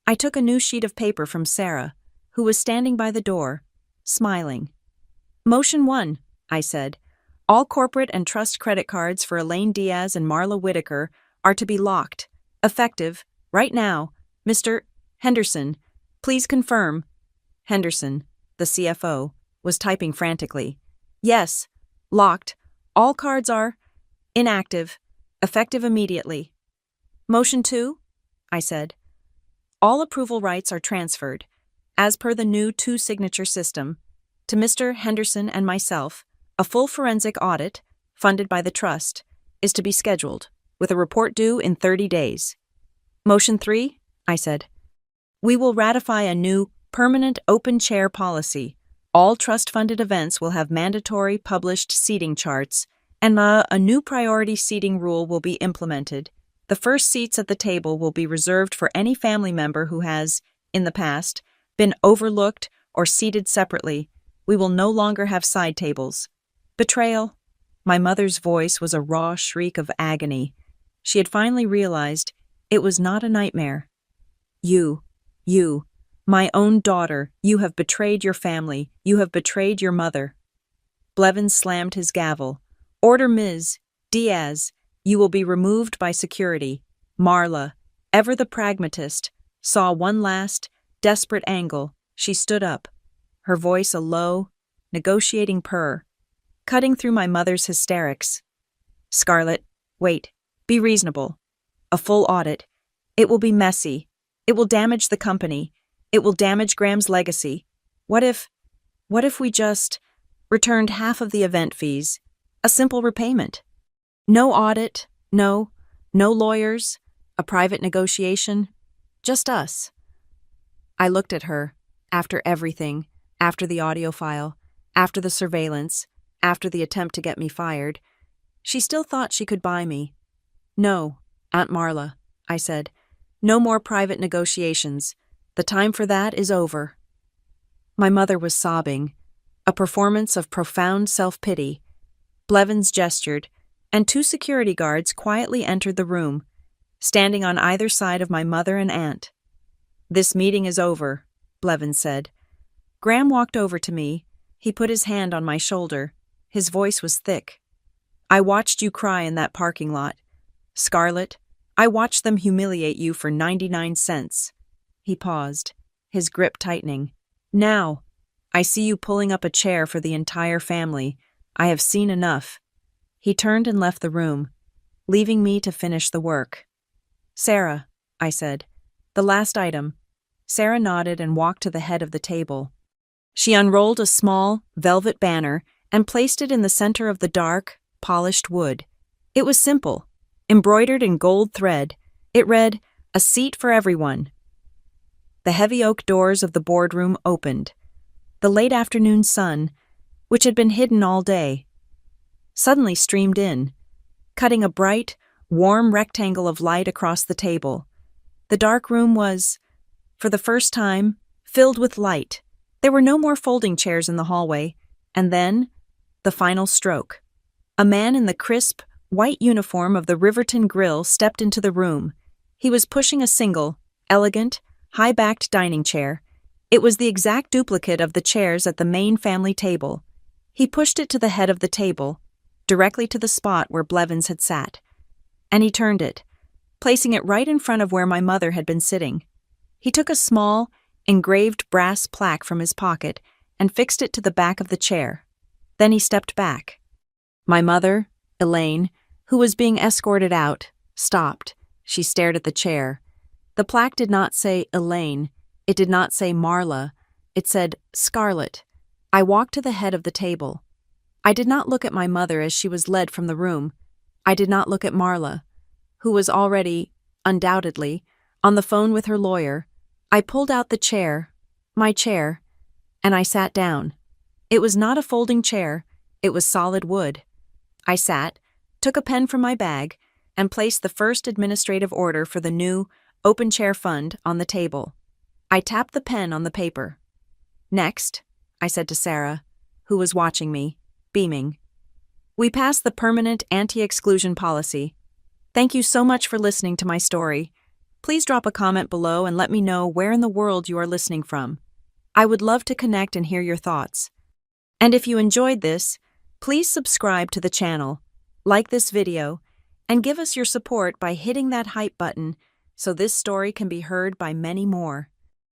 I took a new sheet of paper from Sarah, who was standing by the door, smiling. Motion 1, I said. All corporate and trust credit cards for Elaine Diaz and Marla Whitaker are to be locked. Effective, right now. Mr. Henderson, please confirm. Henderson, the CFO, was typing frantically. Yes, locked. All cards are inactive. Effective immediately. Motion 2, I said. All approval rights are transferred, as per the new two-signature system, to Mr. Henderson and myself. A full forensic audit, funded by the trust, is to be scheduled, with a report due in 30 days. Motion 3, I said. We will ratify a new, permanent open chair policy. All trust-funded events will have mandatory published seating charts, and a new priority seating rule will be implemented. The first seats at the table will be reserved for any family member who has, in the past, been overlooked or seated separately. We will no longer have side tables. Betrayal. My mother's voice was a raw shriek of agony. She had finally realized it was not a nightmare. You, my own daughter, you have betrayed your family. You have betrayed your mother. Blevins slammed his gavel. Order Ms. Diaz. You will be removed by security. Marla, ever the pragmatist, saw one last, desperate angle. She stood up, her voice a low, negotiating purr, cutting through my mother's hysterics. Scarlett, wait. Be reasonable. A full audit. It will be messy. It will damage the company. It will damage Graham's legacy. What if we just returned half of the event fees? A simple repayment. No audit, no lawyers, a private negotiation, just us. I looked at her, after everything, after the audio file, after the surveillance, after the attempt to get me fired. She still thought she could buy me. No, Aunt Marla, I said, no more private negotiations. The time for that is over. My mother was sobbing, a performance of profound self-pity. Blevins gestured, and 2 security guards quietly entered the room, standing on either side of my mother and aunt. This meeting is over, Blevins said. Graham walked over to me. He put his hand on my shoulder. His voice was thick. I watched you cry in that parking lot. Scarlett, I watched them humiliate you for 99 cents. He paused, his grip tightening. Now, I see you pulling up a chair for the entire family. I have seen enough. He turned and left the room, leaving me to finish the work. Sarah, I said, the last item. Sarah nodded and walked to the head of the table. She unrolled a small, velvet banner and placed it in the center of the dark, polished wood. It was simple, embroidered in gold thread. It read, "A seat for everyone." The heavy oak doors of the boardroom opened. The late afternoon sun, which had been hidden all day, suddenly streamed in, cutting a bright, warm rectangle of light across the table. The dark room was, for the first time, filled with light. There were no more folding chairs in the hallway, and then, the final stroke. A man in the crisp, white uniform of the Riverton Grill stepped into the room. He was pushing a single, elegant, high-backed dining chair. It was the exact duplicate of the chairs at the main family table. He pushed it to the head of the table, directly to the spot where Blevins had sat, and he turned it, placing it right in front of where my mother had been sitting. He took a small, engraved brass plaque from his pocket and fixed it to the back of the chair. Then he stepped back. My mother, Elaine, who was being escorted out, stopped. She stared at the chair. The plaque did not say Elaine. It did not say Marla. It said Scarlett. I walked to the head of the table. I did not look at my mother as she was led from the room. I did not look at Marla, who was already, undoubtedly, On the phone with her lawyer, I pulled out my chair, and I sat down. It was not a folding chair, it was solid wood. I sat, took a pen from my bag, and placed the first administrative order for the new open chair fund on the table. I tapped the pen on the paper. Next, I said to Sarah, who was watching me, beaming. We passed the permanent anti-exclusion policy. Thank you so much for listening to my story. Please drop a comment below and let me know where in the world you are listening from. I would love to connect and hear your thoughts. And if you enjoyed this, please subscribe to the channel, like this video, and give us your support by hitting that hype button so this story can be heard by many more.